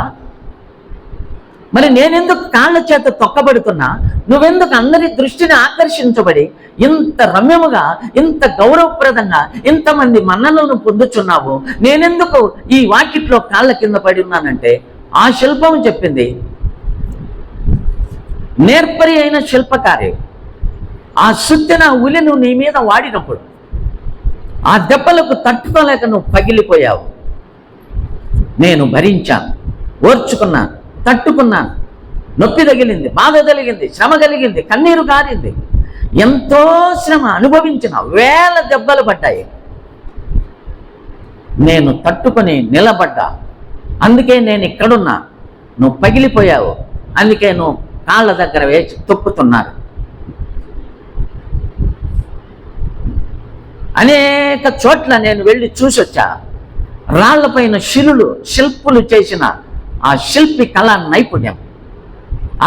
మరి నేనెందుకు కాళ్ళ చేత తొక్కబడుతున్నా, నువ్వెందుకు అందరి దృష్టిని ఆకర్షించబడి ఇంత రమ్యముగా, ఇంత గౌరవప్రదంగా ఇంతమంది మన్ననలను పొందుచున్నావు, నేనెందుకు ఈ వాకిట్లో కాళ్ళ కింద పడి ఉన్నానంటే ఆ శిల్పం చెప్పింది, నేర్పరి అయిన శిల్పకారి ఆ సుత్తిన ఉలి నువ్వు నీ మీద వాడినప్పుడు ఆ దెబ్బలకు తట్టుకోలేక నువ్వు పగిలిపోయావు. నేను భరించాను, ఓర్చుకున్నాను, తట్టుకున్నాను. నొప్పి తగిలింది, బాధ కలిగింది, శ్రమ కలిగింది, కన్నీరు కారింది, ఎంతో శ్రమ అనుభవించిన, 1000 దెబ్బలు పడ్డాయి. నేను తట్టుకొని నిలబడ్డా. అందుకే నేను ఇక్కడున్నా, నువ్వు పగిలిపోయావు. అందుకే నువ్వు కాళ్ళ దగ్గర వేచి తొక్కుతున్నారు. అనేక చోట్ల నేను వెళ్ళి చూసొచ్చా. రాళ్లపైన శిల్పులు చేసిన ఆ శిల్పి కళా నైపుణ్యం,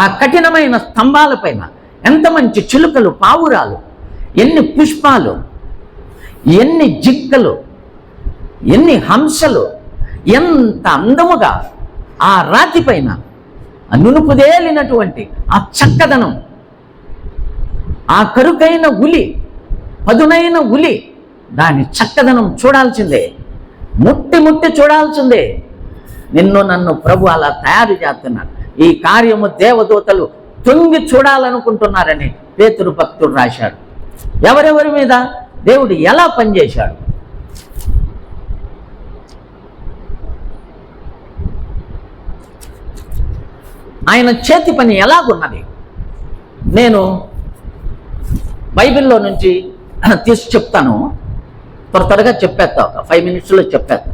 ఆ కఠినమైన స్తంభాలపైన ఎంత మంచి చిలుకలు, పావురాలు, ఎన్ని పుష్పాలు, ఎన్ని జింకలు, ఎన్ని హంసలు, ఎంత అందముగా ఆ రాతిపైన నునుపుదేలినటువంటి ఆ చక్కదనం, ఆ కరుకైన ఉలి, పదునైన ఉలి, దాని చక్కదనం చూడాల్సిందే, ముట్టి ముట్టి చూడాల్సిందే. నిన్ను నన్ను ప్రభు అలా తయారు చేస్తున్నాడు. ఈ కార్యము దేవదూతలు తొంగి చూడాలనుకుంటున్నారని పేతురు భక్తుడు రాశాడు. ఎవరెవరి మీద దేవుడు ఎలా పనిచేశాడు. ఆయన చేతి పని ఎలాగున్నది నేను బైబిల్లో నుంచి తీసి చెప్తాను. త్వరగా చెప్పేస్తా, ఒక 5 నిమిషాల్లో చెప్పేస్తా.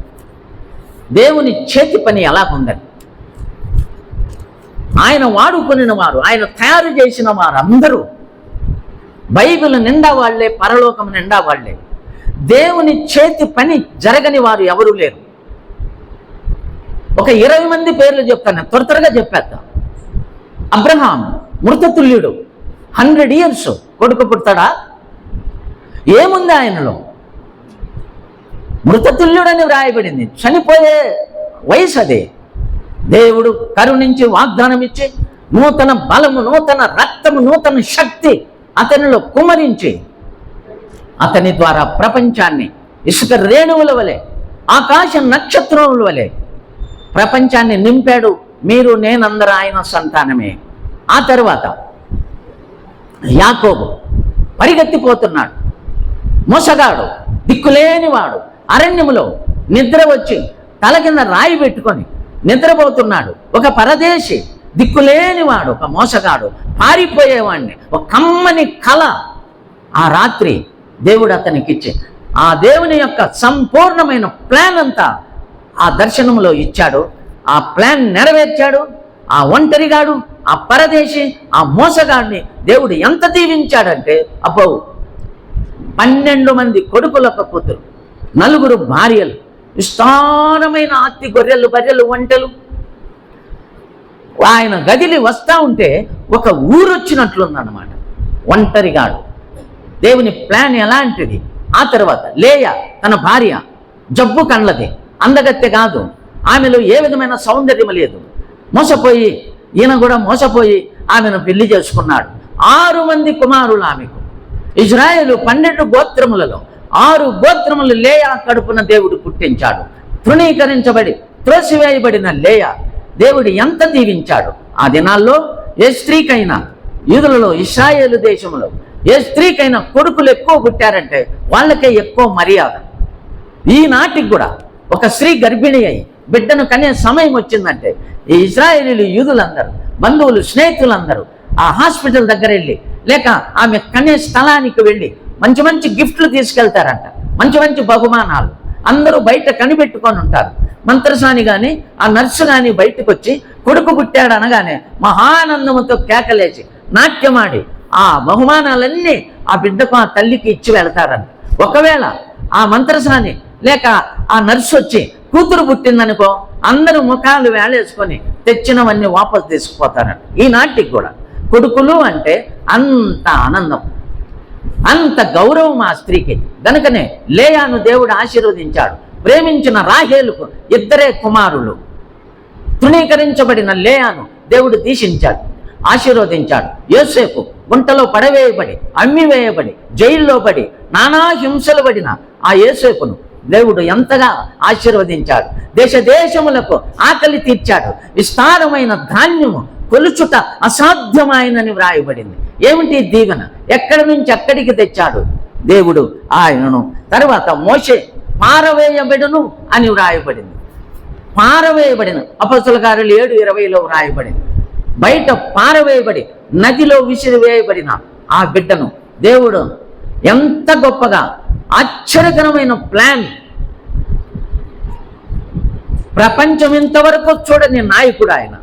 దేవుని చేతి పని ఎలాగుందని. ఆయన వాడుకొనిన వారు, ఆయన తయారు చేసిన వారు అందరూ బైబిల్ నిండా వాళ్లే, పరలోకం నిండా వాళ్లే. దేవుని చేతి పని జరగని వారు ఎవరూ లేరు. ఒక 20 మంది పేర్లు చెప్తాను, త్వరగా చెప్పేద్దాం. అబ్రహాం మృతతుల్యుడు, 100 years కొడుకు పుడతాడా? ఏముంది ఆయనలో? మృతతుల్యుడని వ్రాయబడింది, చనిపోయే వయసు అదే. దేవుడు కరుణించి వాగ్దానం ఇచ్చి నూతన బలము, నూతన రక్తము, నూతన శక్తి అతనిలో కుమ్మరించి అతని ద్వారా ప్రపంచాన్ని ఇసుక రేణువుల వలె, ఆకాశ నక్షత్రముల వలె ప్రపంచాన్ని నింపాడు. మీరు నేనందరూ ఆయన సంతానమే. ఆ తర్వాత యాకోబు పరిగెత్తిపోతున్నాడు, మోసగాడు, దిక్కులేనివాడు, అరణ్యములో నిద్ర వచ్చి తల కింద రాయి పెట్టుకొని నిద్రపోతున్నాడు. ఒక పరదేశి, దిక్కులేనివాడు, ఒక మోసగాడు, పారిపోయేవాడిని. ఒక కమ్మని కళ ఆ రాత్రి దేవుడు అతనికి ఇచ్చి, ఆ దేవుని యొక్క సంపూర్ణమైన ప్లాన్ అంతా ఆ దర్శనంలో ఇచ్చాడు. ఆ ప్లాన్ నెరవేర్చాడు. ఆ ఒంటరిగాడు, ఆ పరదేశి, ఆ మోసగాడిని దేవుడు ఎంత దీవించాడంటే, అబ్బో 12 మంది కొడుకులకు కూతురు, 4 భార్యలు, విస్తారమైన ఆస్తి, గొర్రెలు, బర్రెలు, ఒంటెలు. ఆయన గదిలి వస్తూ ఉంటే ఒక ఊరొచ్చినట్లుందన్నమాట. ఒంటరిగాడు. దేవుని ప్లాన్ ఎలాంటిది? ఆ తర్వాత లేయా తన భార్య, జబ్బు కండ్లది, అందగత్తె కాదు, ఆమెలో ఏ విధమైన సౌందర్యం లేదు. మోసపోయి ఈయన కూడా మోసపోయి ఆమెను పెళ్లి చేసుకున్నాడు. 6 మంది కుమారులు ఆమెకు. ఇజ్రాయేలు 12 గోత్రములలో 6 గోత్రములు లేయా కడుపున దేవుడు పుట్టించాడు. తృణీకరించబడి త్రోసివేయబడిన లేయా దేవుడు ఎంత దీవించాడు. ఆ దినాల్లో ఏ స్త్రీకైనా, యూదులలో, ఇశ్రాయేలు దేశంలో ఏ స్త్రీకైనా కొడుకులు ఎక్కువ పుట్టారంటే వాళ్ళకే ఎక్కువ మర్యాద. ఈనాటికి కూడా ఒక స్త్రీ గర్భిణి అయి బిడ్డను కనే సమయం వచ్చిందంటే ఈ ఇశ్రాయేలీలు, యూదులందరూ, బంధువులు, స్నేహితులందరూ ఆ హాస్పిటల్ దగ్గర వెళ్ళి, లేక ఆమె కనే స్థలానికి వెళ్ళి మంచి మంచి గిఫ్ట్లు తీసుకెళ్తారంట, మంచి మంచి బహుమానాలు. అందరూ బయట కనిపెట్టుకొని ఉంటారు. మంత్రసాని కానీ ఆ నర్సు కానీ బయటకు వచ్చి కొడుకు పుట్టాడు అనగానే మహానందముతో కేకలేసి నాట్యమాడి ఆ బహుమానాలన్నీ ఆ బిడ్డకు, ఆ తల్లికి ఇచ్చి వెళతారంట. ఒకవేళ ఆ మంత్రసాని లేక ఆ నర్సు వచ్చి కూతురు పుట్టిందనుకో, అందరూ ముఖాలు వేళేసుకొని తెచ్చినవన్నీ వాపసు తీసుకుపోతారంట. ఈనాటికి కూడా కొడుకులు అంటే అంత ఆనందం, అంత గౌరవం ఆ స్త్రీకి. గనుకనే లేయాను దేవుడు ఆశీర్వదించాడు. ప్రేమించిన రాహేలుకు 2 కుమారులు. తృణీకరించబడిన లేయాను దేవుడు దీశించాడు, ఆశీర్వదించాడు. యోసేపు గుంటలో పడవేయబడి, అమ్మివేయబడి, జైల్లో పడి, నానా హింసలు పడిన ఆ యోసేపును దేవుడు ఎంతగా ఆశీర్వదించాడు. దేశ దేశములకు ఆకలి తీర్చాడు. విస్తారమైన ధాన్యము కొలుచుట అసాధ్యమైనని వ్రాయబడింది. ఏమిటి దీవెన? ఎక్కడి నుంచి ఎక్కడికి తెచ్చాడు దేవుడు ఆయనను. తర్వాత మోషే పారవేయబడును అని వ్రాయబడింది. పారవేయబడిన అపొస్తలుల కార్యాలు 7:20 వ్రాయబడింది. బయట పారవేయబడి నదిలో విసిరివేయబడిన ఆ బిడ్డను దేవుడు ఎంత గొప్పగా, ఆశ్చర్యకరమైన ప్లాన్, ప్రపంచం ఇంతవరకు చూడని నాయకుడు ఆయన.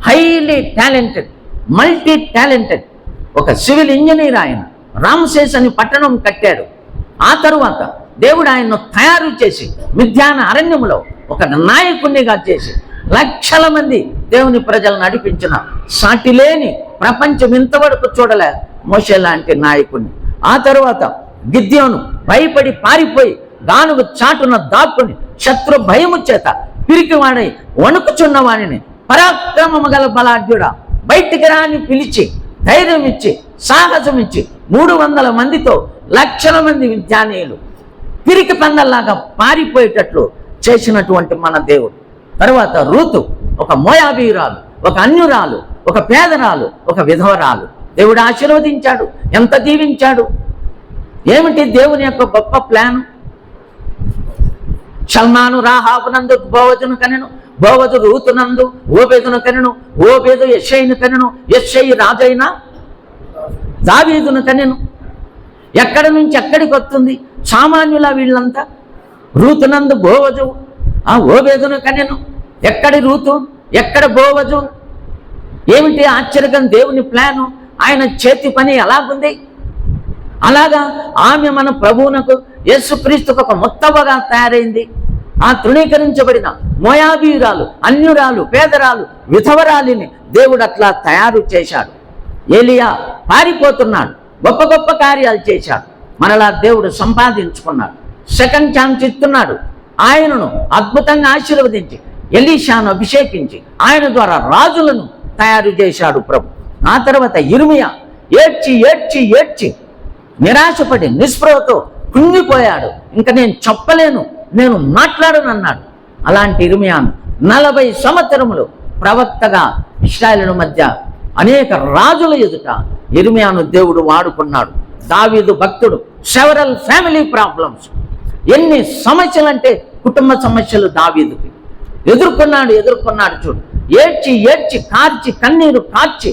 హైలీ టాలెంటెడ్, మల్టీ టాలెంటెడ్, ఒక సివిల్ ఇంజనీర్ ఆయన. రామ్సేస్ అని పట్టణం కట్టాడు. ఆ తరువాత దేవుడు ఆయన్ను తయారు చేసి మిథ్యాన అరణ్యములో ఒక నాయకునిగా చేసి లక్షల మంది దేవుని ప్రజలు నడిపించిన సాటిలేని, ప్రపంచం ఇంతవరకు చూడలే మోషే లాంటి నాయకుడిని. ఆ తరువాత గిద్యోను భయపడి పారిపోయి గానుగు చాటున దాక్కుని శత్రు భయము చేత పిరికివాడై వణుకుచున్న వాణిని పరాక్రమము గల బలాఢ్యుడా బయటికి రాని పిలిచి ధైర్యం ఇచ్చి సాహసం ఇచ్చి 300 మందితో లక్షల మంది విద్యానీయులు పిరికి పందల్లాగా పారిపోయేటట్లు చేసినటువంటి మన దేవుడు. తర్వాత రూతు ఒక మోయాబీరాలు, ఒక అన్యురాలు, ఒక పేదరాలు, ఒక విధవరాలు. దేవుడు ఆశీర్వదించాడు, ఎంత దీవించాడు. ఏమిటి దేవుని యొక్క గొప్ప ప్లాను? షల్మాను రాహాబునందు బోవజును కనెను, బోవజు రూతునందు ఓబేదును కనెను, ఓబేదు యెషయిను కనెను, యెషయి రాజైన దావీదును కనెను. ఎక్కడి నుంచి ఎక్కడికి వస్తుంది? సామాన్యుల వీళ్ళంతా. రూతునందు బోవజు ఆ ఓబేదును కనెను. ఎక్కడి రూతు, ఎక్కడ బోవజు? ఏమిటి ఆశ్చర్యం దేవుని ప్లాను? ఆయన చేతి పని ఎలాగుంది? అలాగా ఆమె మన ప్రభువునకు, యేసుక్రీస్తుకు ఒక మొత్తవగా తయారైంది. ఆ తృణీకరించబడిన మోయాబీరాలు, అన్యురాలు, పేదరాలు, విధవరాలిని దేవుడు అట్లా తయారు చేశాడు. ఏలియా పారిపోతున్నాడు, గొప్ప గొప్ప కార్యాలు చేశాడు. మనలా దేవుడు సంపాదించుకున్నాడు, సెకండ్ ఛాన్స్ ఇస్తున్నాడు. ఆయనను అద్భుతంగా ఆశీర్వదించి ఎలీషాను అభిషేకించి ఆయన ద్వారా రాజులను తయారు చేశాడు ప్రభు. ఆ తర్వాత ఇర్మియా ఏడ్చి ఏడ్చి ఏడ్చి నిరాశపడి నిస్పృహతో కుంగిపోయాడు. ఇంకా నేను చెప్పలేను, నేను మాట్లాడను అన్నాడు. అలాంటి ఇర్మియాను 40 సంవత్సరములు ప్రవక్తగా ఇశ్రాయేలుల మధ్య అనేక రాజుల ఎదుట ఇర్మియాను దేవుడు వాడుకున్నాడు. దావీదు భక్తుడు సెవరల్ ఫ్యామిలీ ప్రాబ్లమ్స్, ఎన్ని సమస్యలు అంటే కుటుంబ సమస్యలు దావీదుకి ఎదుర్కొన్నాడు. చూడు, ఏడ్చి కార్చి కన్నీరు కార్చి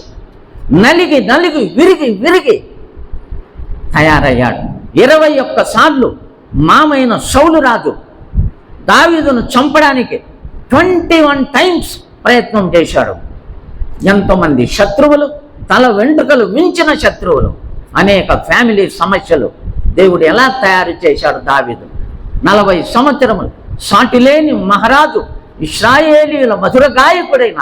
నలిగి విరిగి తయారయ్యాడు. 21 సార్లు మామైన సౌలు రాజు దావీదును చంపడానికి 21 టైమ్స్ ప్రయత్నం చేశాడు. ఎంతోమంది శత్రువులు, తల వెంట్రుకలు మించిన శత్రువులు, అనేక ఫ్యామిలీ సమస్యలు. దేవుడు ఎలా తయారు చేశాడు దావీదు? 40 సంవత్సరములు సాటిలేని మహారాజు, ఇశ్రాయేలీయుల మధుర గాయకుడైన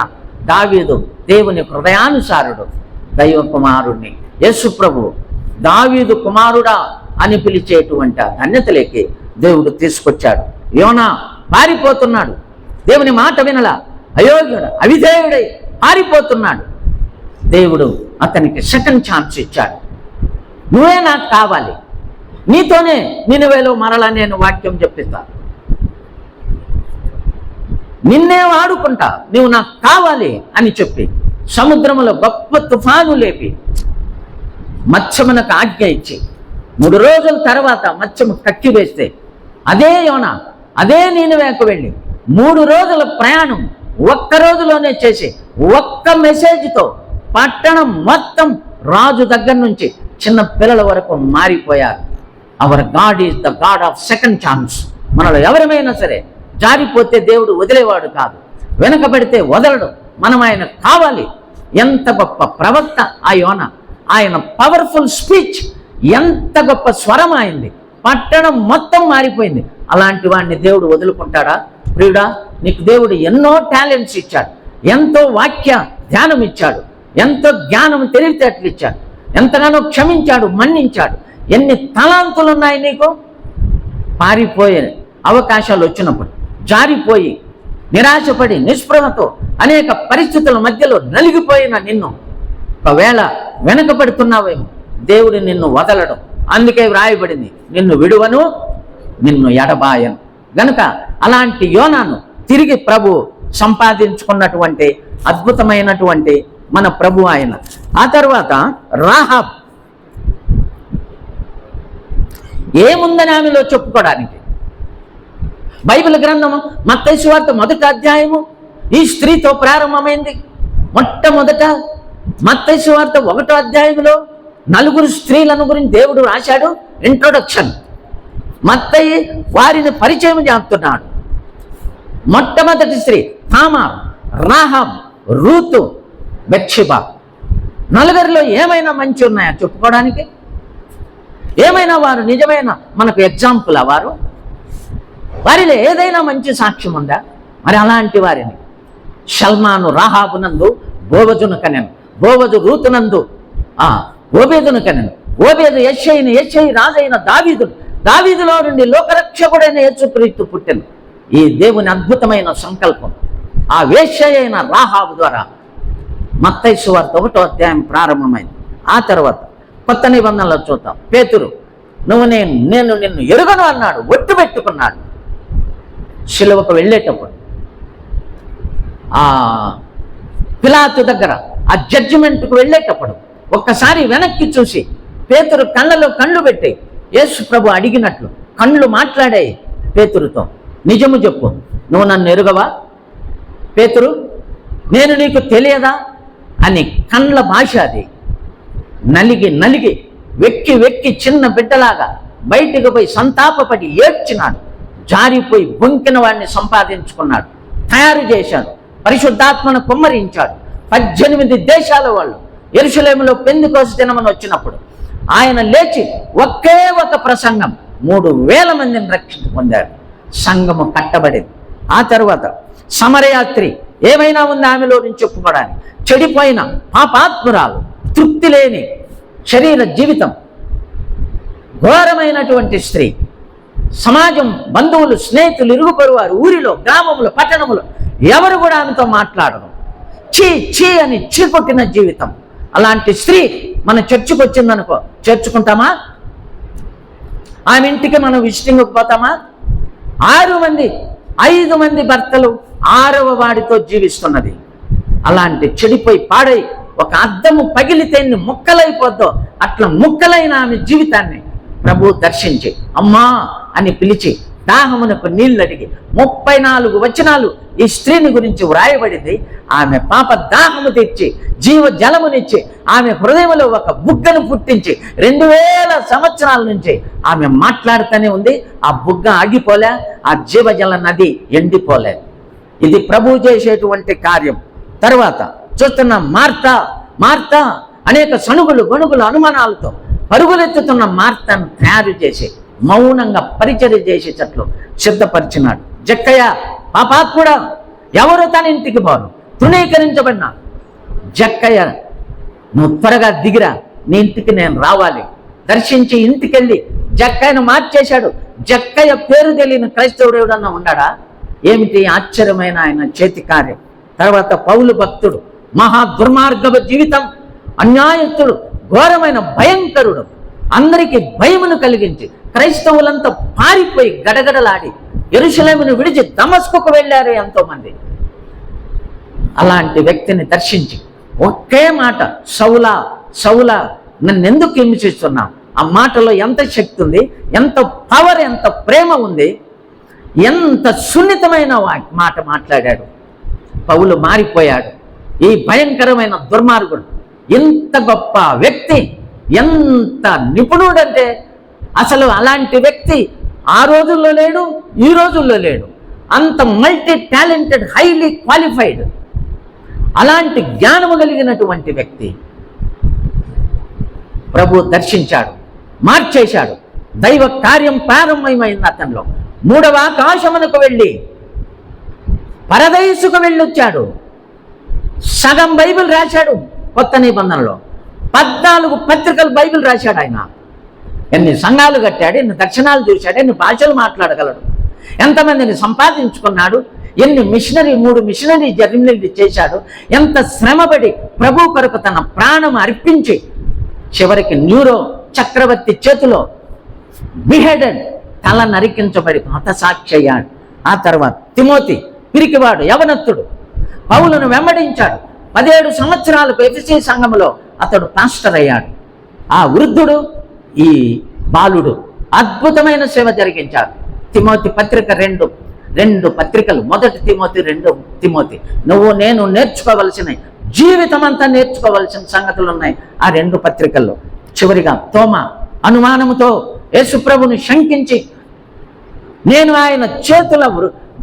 దావీదు దేవుని హృదయానుసారుడు, దైవ కుమారుణ్ణి యేసు ప్రభువు దావీదు కుమారుడా అని పిలిచేటువంటి ధన్యతలేకి దేవుడు తీసుకొచ్చాడు. యోనా పారిపోతున్నాడు, దేవుని మాట వినలా, అయోగ్యుడు అవిధేయుడై పారిపోతున్నాడు. దేవుడు అతనికి సెకండ్ ఛాన్స్ ఇచ్చాడు. నువ్వే నాకు కావాలి, నీతోనే నినివేలో మరలా నేను వాక్యం చెప్పిస్తాను, నిన్నే వాడుకుంటా, నువ్వు నాకు కావాలి అని చెప్పి సముద్రములో గొప్ప తుఫాను లేపి మత్స్యమునకు ఆజ్ఞ ఇచ్చి 3 రోజుల తర్వాత మత్స్యము కక్కి వేస్తే అదే యోనా అదే నీనివేకు వెళ్ళి 3 రోజుల ప్రయాణం ఒక్క రోజులోనే చేసి ఒక్క మెసేజ్తో పట్టణం మొత్తం రాజు దగ్గర నుంచి చిన్న పిల్లల వరకు మారిపోయారు. Hour God is the God of second chance. మనలో ఎవరమైనా సరే జారిపోతే దేవుడు వదిలేవాడు కాదు, వెనకబడితే వదలడు. మనం ఆయన కావాలి. ఎంత గొప్ప ప్రవక్త ఆ యోనా, ఆయన పవర్ఫుల్ స్పీచ్, ఎంత గొప్ప స్వరం అయింది, పట్టణం మొత్తం మారిపోయింది. అలాంటి వాడిని దేవుడు వదులుకుంటాడా? ప్రియుడా, నీకు దేవుడు ఎన్నో టాలెంట్స్ ఇచ్చాడు, ఎంతో వాక్య ధ్యానం ఇచ్చాడు, ఎంతో జ్ఞానం తెలివితేటలు ఇచ్చాడు, ఎంతగానో క్షమించాడు, మన్నించాడు. ఎన్ని తలాంతులు ఉన్నాయి నీకు? పారిపోయే అవకాశాలు వచ్చినప్పుడు జారిపోయి నిరాశపడి నిస్పృహతో అనేక పరిస్థితుల మధ్యలో నలిగిపోయిన నిన్ను ఒకవేళ వెనకబడుతున్నావేమో, దేవుడు నిన్ను వదలడం. అందుకే వ్రాయబడింది, నిన్ను విడువను, నిన్ను ఎడబాయను. గనుక అలాంటి యోనాను తిరిగి ప్రభు సంపాదించుకున్నటువంటి అద్భుతమైనటువంటి మన ప్రభు ఆయన. ఆ తర్వాత రాహాబ్ ఏముందని ఆమెలో చెప్పుకోవడానికి? బైబిల్ గ్రంథము మత్తయి సువార్త 1వ అధ్యాయము ఈ స్త్రీతో ప్రారంభమైంది. మొట్టమొదట మత్తయి సువార్త 1వ అధ్యాయంలో 4 స్త్రీలను గురించి దేవుడు రాశాడు. ఇంట్రొడక్షన్. మత్తయి వారిని పరిచయం చేస్తున్నాడు. మొట్టమొదటి స్త్రీ తామార్, రాహాబ్, రూతు, బెత్షెబా. 4 ఏమైనా మంచి ఉన్నాయా చెప్పుకోవడానికి? ఏమైనా వారు నిజమైన మనకు ఎగ్జాంపుల్ వారు? వారిలో ఏదైనా మంచి సాక్ష్యం ఉందా? మరి అలాంటి వారిని షల్మాను రాహాబునందు బోవజును కనెను, బోవజు రూతునందు ఓబేదును కనెను, ఓబేదు యెషయిని, యెషయి రాజైన దావీదును, దావీదులో నుండి లోకరక్షకుడైన యేసుక్రీస్తు పుట్టెను. ఈ దేవుని అద్భుతమైన సంకల్పం ఆ వేశ్య అయిన రాహాబు ద్వారా మత్తయి సువార్త 1వ అధ్యాయం ప్రారంభమైంది. ఆ తర్వాత కొత్త నిబంధనలో చూద్దాం. పేతురు, నేను నిన్ను ఎరుగను అన్నాడు, ఒట్టు పెట్టుకున్నాడు. శిలువకు వెళ్ళేటప్పుడు ఆ పిలాతు దగ్గర ఆ జడ్జిమెంట్కు వెళ్ళేటప్పుడు ఒక్కసారి వెనక్కి చూసి పేతురు కళ్ళలో కళ్ళు పెట్టి యేసు ప్రభు అడిగినట్లు కళ్ళు మాట్లాడాయి పేతురుతో. నిజము చెప్పు, నువ్వు నన్ను ఎరుగవా పేతురు? నేను నీకు తెలియదా అని కళ్ళ భాష అది. నలిగి వెక్కి చిన్న బిడ్డలాగా బయటికి పోయి సంతాపపడి ఏడ్చినాడు. జారిపోయి బొంకిన వాడిని సంపాదించుకున్నాడు, తయారు చేశాడు, పరిశుద్ధాత్మను కుమ్మరించాడు. 18 దేశాల వాళ్ళు యెరూషలేములో పెంతెకోస్తు దినమున వచ్చినప్పుడు ఆయన లేచి ఒకే ఒక ప్రసంగం 3000 మందిని రక్షించి పొందాడు. సంఘము కట్టబడింది. ఆ తర్వాత సమరయాత్రి ఏమైనా ఉంది ఆమెలో నుంచి చెప్పుకోవడానికి? చెడిపోయిన పాపాత్మురాలు, తృప్తి లేని శరీర జీవితం, ఘోరమైనటువంటి స్త్రీ. సమాజం, బంధువులు, స్నేహితులు, ఇరుగు పొరువారు, ఊరిలో, గ్రామంలో, పట్టణంలో ఎవరు కూడా ఆమెతో మాట్లాడరు. చీ అని చీకొట్టిన జీవితం. అలాంటి స్త్రీ మన చర్చికి వచ్చిందనుకో, చేర్చుకుంటామా? ఆమె ఇంటికి మనం విజిటింగ్కి పోతామా? 5 మంది భర్తలు 6వ వాడితో జీవిస్తున్నది. అలాంటి చెడిపోయి పాడై ఒక అద్దము పగిలితే ఎన్ని ముక్కలైపోద్దో అట్లా ముక్కలైన ఆమె జీవితాన్ని ప్రభు దర్శించి అమ్మా అని పిలిచి దాహమునకు నీళ్ళు అడిగి 34 వచనాలు ఈ స్త్రీని గురించి వ్రాయబడింది. ఆమె పాప దాహము తెచ్చి జీవ జలమునిచ్చి ఆమె హృదయంలో ఒక బుగ్గను పుట్టించి 2000 సంవత్సరాల నుంచి ఆమె మాట్లాడుతూనే ఉంది. ఆ బుగ్గ ఆగిపోలే, ఆ జీవజల నది ఎండిపోలేదు. ఇది ప్రభు చేసేటువంటి కార్యం. తర్వాత చూస్తున్న మార్తా అనేక సణుగులు గొణుగులు అనుమానాలతో పరుగులెత్తుతున్న మార్తను తయారు చేసి మౌనంగా పరిచర్య చేసేటట్లు సిద్ధపరిచినాడు. జక్కయ్య పాపాత్ముడా, ఎవరు తన ఇంటికి పోరు, తృణీకరించబడినా జక్కయ్య నువ్వు త్వరగా దిగిరా, నీ ఇంటికి నేను రావాలి. దర్శించి ఇంటికెళ్ళి జక్కయ్యను మార్చేశాడు. జక్కయ్య పేరు తెలియని క్రైస్తవుడు ఎవడన్నా ఉన్నాడా? ఏమిటి ఆశ్చర్యమైన ఆయన చేతి కార్యం. తర్వాత పౌలు భక్తుడు, మహా దుర్మార్గపు జీవితం, అన్యాయస్తుడు, ఘోరమైన భయంకరుడు, అందరికీ భయమును కలిగించి క్రైస్తవులంతా పారిపోయి గడగడలాడి యెరూషలేమును విడిచి దమస్కుకు వెళ్ళారు ఎంతోమంది. అలాంటి వ్యక్తిని దర్శించి ఒకే మాట, సౌలా సౌలా నన్నెందుకు హింసిస్తున్నావు? ఆ మాటలో ఎంత శక్తి ఉంది, ఎంత పవర్, ఎంత ప్రేమ ఉంది, ఎంత సున్నితమైన మాట మాట్లాడాడు. పౌలు మారిపోయాడు. ఈ భయంకరమైన దుర్మార్గుడు ఎంత గొప్ప వ్యక్తి, ఎంత నిపుణుడంటే అసలు అలాంటి వ్యక్తి ఆ రోజుల్లో లేడు, ఈ రోజుల్లో లేడు. అంత మల్టీ టాలెంటెడ్, హైలీ క్వాలిఫైడ్, అలాంటి జ్ఞానము కలిగినటువంటి వ్యక్తి ప్రభు దర్శించాడు, మార్చేశాడు. దైవ కార్యం ప్రారంభమైంది అతనిలో. 3వ ఆకాశమునకు వెళ్ళి పరదైసుకు వెళ్ళొచ్చాడు. సగం బైబిల్ రాశాడు కొత్త నిబంధనలో. 14 పత్రికలు బైబిల్ రాశాడు ఆయన. ఎన్ని సంఘాలు కట్టాడు, ఎన్ని దర్శనాలు చూశాడు, ఎన్ని భాషలు మాట్లాడగలడు, ఎంతమందిని సంపాదించుకున్నాడు, ఎన్ని 3 మిషనరీ జర్నీలు చేశాడు, ఎంత శ్రమపడి ప్రభు కొరకు తన ప్రాణం అర్పించి చివరికి న్యూరో చక్రవర్తి చేతిలో బిహెడెడ్, తల నరికించబడి హతసాక్షి అయ్యాడు. ఆ తర్వాత తిమోతి పిరికివాడు, యవనత్తుడు, పౌలును వెంబడించాడు. 17 సంవత్సరాలకు ఎఫెసీ సంఘములో అతడు పాస్టర్ అయ్యాడు. ఆ వృద్ధుడు, ఈ బాలుడు అద్భుతమైన సేవ జరిగించాడు. తిమోతి పత్రిక 2 పత్రికలు, 1 తిమోతి 2 తిమోతి. నువ్వు నేను నేర్చుకోవలసిన, జీవితం అంతా నేర్చుకోవలసిన సంగతులు ఉన్నాయి ఆ 2 పత్రికల్లో. చివరిగా తోమా అనుమానముతో యేసుప్రభుని శంకించి, నేను ఆయన చేతుల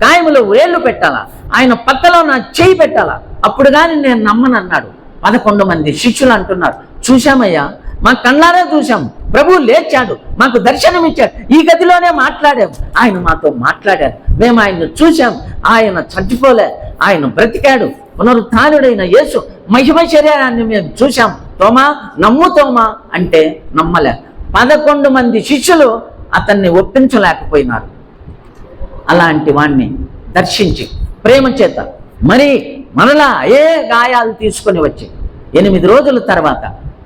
గాయములో వేళ్ళు పెట్టాలా, ఆయన పక్కలో నా చేయి పెట్టాలా, అప్పుడు కానీ నేను నమ్మనన్నాడు. 11 మంది శిష్యులు అంటున్నారు, చూశామయ్యా, మా కళ్ళారా చూశాం, ప్రభు లేచాడు, మాకు దర్శనం ఇచ్చాడు, ఈ గదిలోనే మాట్లాడాం, ఆయన మాతో మాట్లాడారు, మేము ఆయన్ని చూశాం, ఆయన చచ్చిపోలే, ఆయన బ్రతికాడు, పునరుత్థానుడైన యేసు మహిమ శరీరాన్ని మేము చూశాం. తోమా నమ్ము తోమా అంటే నమ్మలే. 11 మంది శిష్యులు అతన్ని ఒప్పించలేకపోయినారు. అలాంటి వాణ్ణి దర్శించి ప్రేమ చేత మరలా ఏ గాయాలు తీసుకొని వచ్చి 8 రోజుల తర్వాత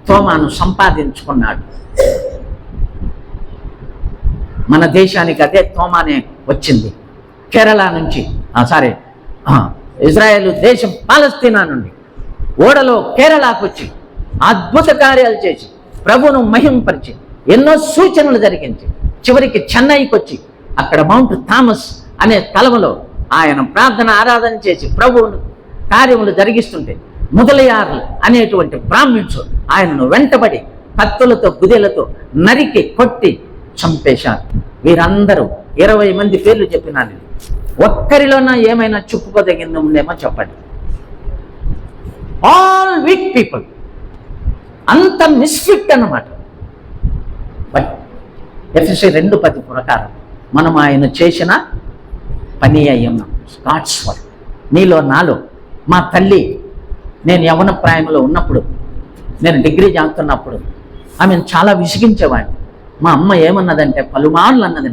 తోమాను సంపాదించుకున్నాడు. మన దేశానికి అదే తోమానే వచ్చింది. కేరళ నుంచి, ఇజ్రాయేల్ దేశం పాలస్తీనా నుండి ఓడలో కేరళకు వచ్చి అద్భుత కార్యాలు చేసి ప్రభువును మహింపరిచి ఎన్నో సూచనలు జరిగించి చివరికి చెన్నైకి వచ్చి అక్కడ మౌంట్ థామస్ అనే స్థలములో ఆయన ప్రార్థన ఆరాధన చేసి ప్రభువును కార్యములు జరిగిస్తుంటే ముదలయార్లు అనేటువంటి బ్రాహ్మణ్స్ ఆయనను వెంటబడి కత్తులతో గుదెలతో నరికి కొట్టి చంపేశారు. వీరందరూ 20 మంది పేర్లు చెప్పినాను. ఒక్కరిలోనా ఏమైనా చెప్పుకోదగింది ఉందేమో చెప్పండి. ఆల్ వీక్ పీపుల్, అంత మిస్ఫిట్ అన్నమాట. బట్ ఎఫెసీ 2:10 ప్రకారం మనం ఆయన చేసిన పని అయి ఉన్నాం. గాడ్స్ వర్క్ నీలో నాలో. మా తల్లి నేను యవ్వన ప్రాయంలో ఉన్నప్పుడు, నేను డిగ్రీ చదువుతున్నప్పుడు ఆమెను చాలా విసిగించేవాడిని. మా అమ్మ ఏమన్నదంటే, పలుమార్లు అన్నది,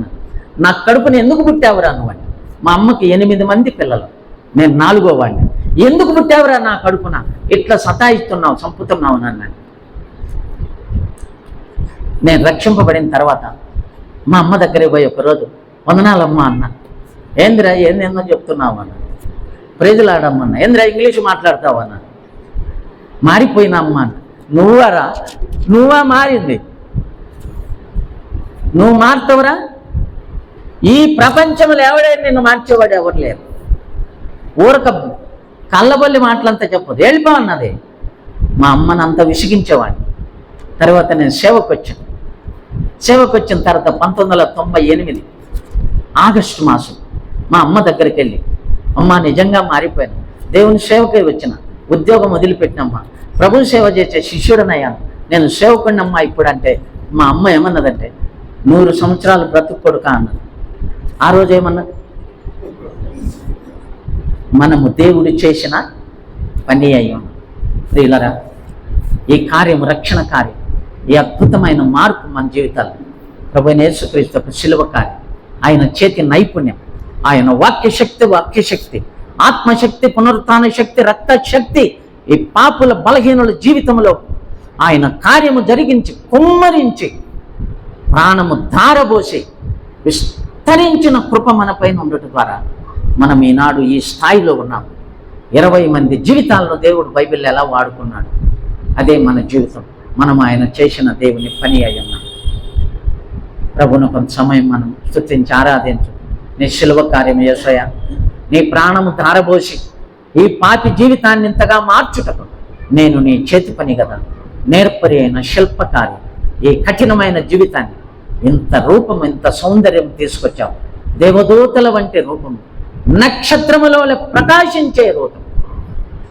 నా కడుపుని ఎందుకు పుట్టావురా నువ్వని. మా అమ్మకి 8 మంది పిల్లలు, నేను 4వ వాడిని. ఎందుకు పుట్టావురా నా కడుపున, ఇట్లా సతాయిస్తున్నావు, చంపుతున్నావు నన్ను. నేను రక్షింపబడిన తర్వాత మా అమ్మ దగ్గరే పోయి ఒకరోజు వందనాలమ్మా అన్న. ఏందిరా ఏందేందో చెప్తున్నావు అన్న. ప్రైజులాడమ్మన్న. ఏందిరా ఇంగ్లీష్ మాట్లాడతావు అన్న. మారిపోయినా అమ్మ అన్న. నువ్వా మారింది? నువ్వు మారుతావురా? ఈ ప్రపంచంలో ఎవడైనా నిన్ను మార్చేవాడు ఎవరు లేరు. ఊరక కళ్ళబొల్లి మాటలంతా చెప్పదు, వెళ్ళిపోన్నది. మా అమ్మని అంత విసిగించేవాడిని. తర్వాత నేను సేవకు వచ్చిన తర్వాత 1998 ఆగస్టు మాసం మా అమ్మ దగ్గరికి వెళ్ళి, అమ్మ నిజంగా మారిపోయాను, దేవుని సేవకై వచ్చిన, ఉద్యోగం వదిలిపెట్టినమ్మా, ప్రభు సేవ చేసే శిష్యుడనయ్యాను, నేను సేవకుడినమ్మా ఇప్పుడంటే మా అమ్మ ఏమన్నదంటే 100 సంవత్సరాలు బ్రతుకొడుకా అన్నది. ఆ రోజు ఏమన్నది? మనము దేవుడు చేసిన పని అయ్యాం. ప్రియులరా, ఈ కార్యం రక్షణ కార్యం, ఈ అద్భుతమైన మార్పు మన జీవితాలు ప్రభువైన యేసుక్రీస్తు యొక్క శిలువ కార్యం, ఆయన చేతి నైపుణ్యం, ఆయన వాక్యశక్తి, ఆత్మశక్తి, పునరుత్థాన శక్తి, రక్త శక్తి, ఈ పాపుల బలహీనుల జీవితంలో ఆయన కార్యము జరిగించి కుమ్మరించి ప్రాణము ధారబోసి విస్తరించిన కృప మన పైన ఉండటం ద్వారా మనం ఈనాడు ఈ స్థాయిలో ఉన్నాం. 20 మంది జీవితాలను దేవుడు బైబిల్లో ఎలా వాడుకున్నాడు, అదే మన జీవితం. మనం ఆయన చేసిన దేవుని పని అయి ఉన్నాం. ప్రభువును కొంత సమయం మనం స్తుతించి ఆరాధించు. నీ శిలువ కార్యం యేసయ్య, నీ ప్రాణము ధారబోసి ఈ పాపి జీవితాన్ని ఇంతగా మార్చుటకు నేను నీ చేతి పని కదా, నేర్పరి అయిన శిల్పకార్యం, ఈ కఠినమైన జీవితాన్ని ఇంత రూపం, ఇంత సౌందర్యం తీసుకొచ్చావు. దేవదూతల వంటి రూపం, నక్షత్రముల వలె ప్రకాశించే రూపం,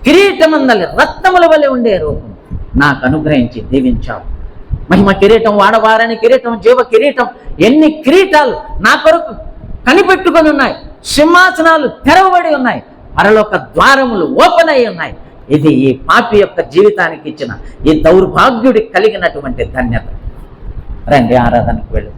కిరీటమందలి రత్నముల వలె ఉండే రూపం నాకు అనుగ్రహించి దీవించావు. మహిమ కిరీటం, వాడవారని కిరీటం, జీవ కిరీటం, ఎన్ని కిరీటాలు నా కొరకు కనిపెట్టుకొని ఉన్నాయి. సింహాసనాలు తెరవబడి ఉన్నాయి, పరలోక ద్వారములు ఓపెన్ అయి ఉన్నాయి. ఇది ఈ పాపి యొక్క జీవితానికి ఇచ్చిన, ఈ దౌర్భాగ్యుడికి కలిగినటువంటి ధన్యత. రండి ఆరాధనకు వెళ్ళు.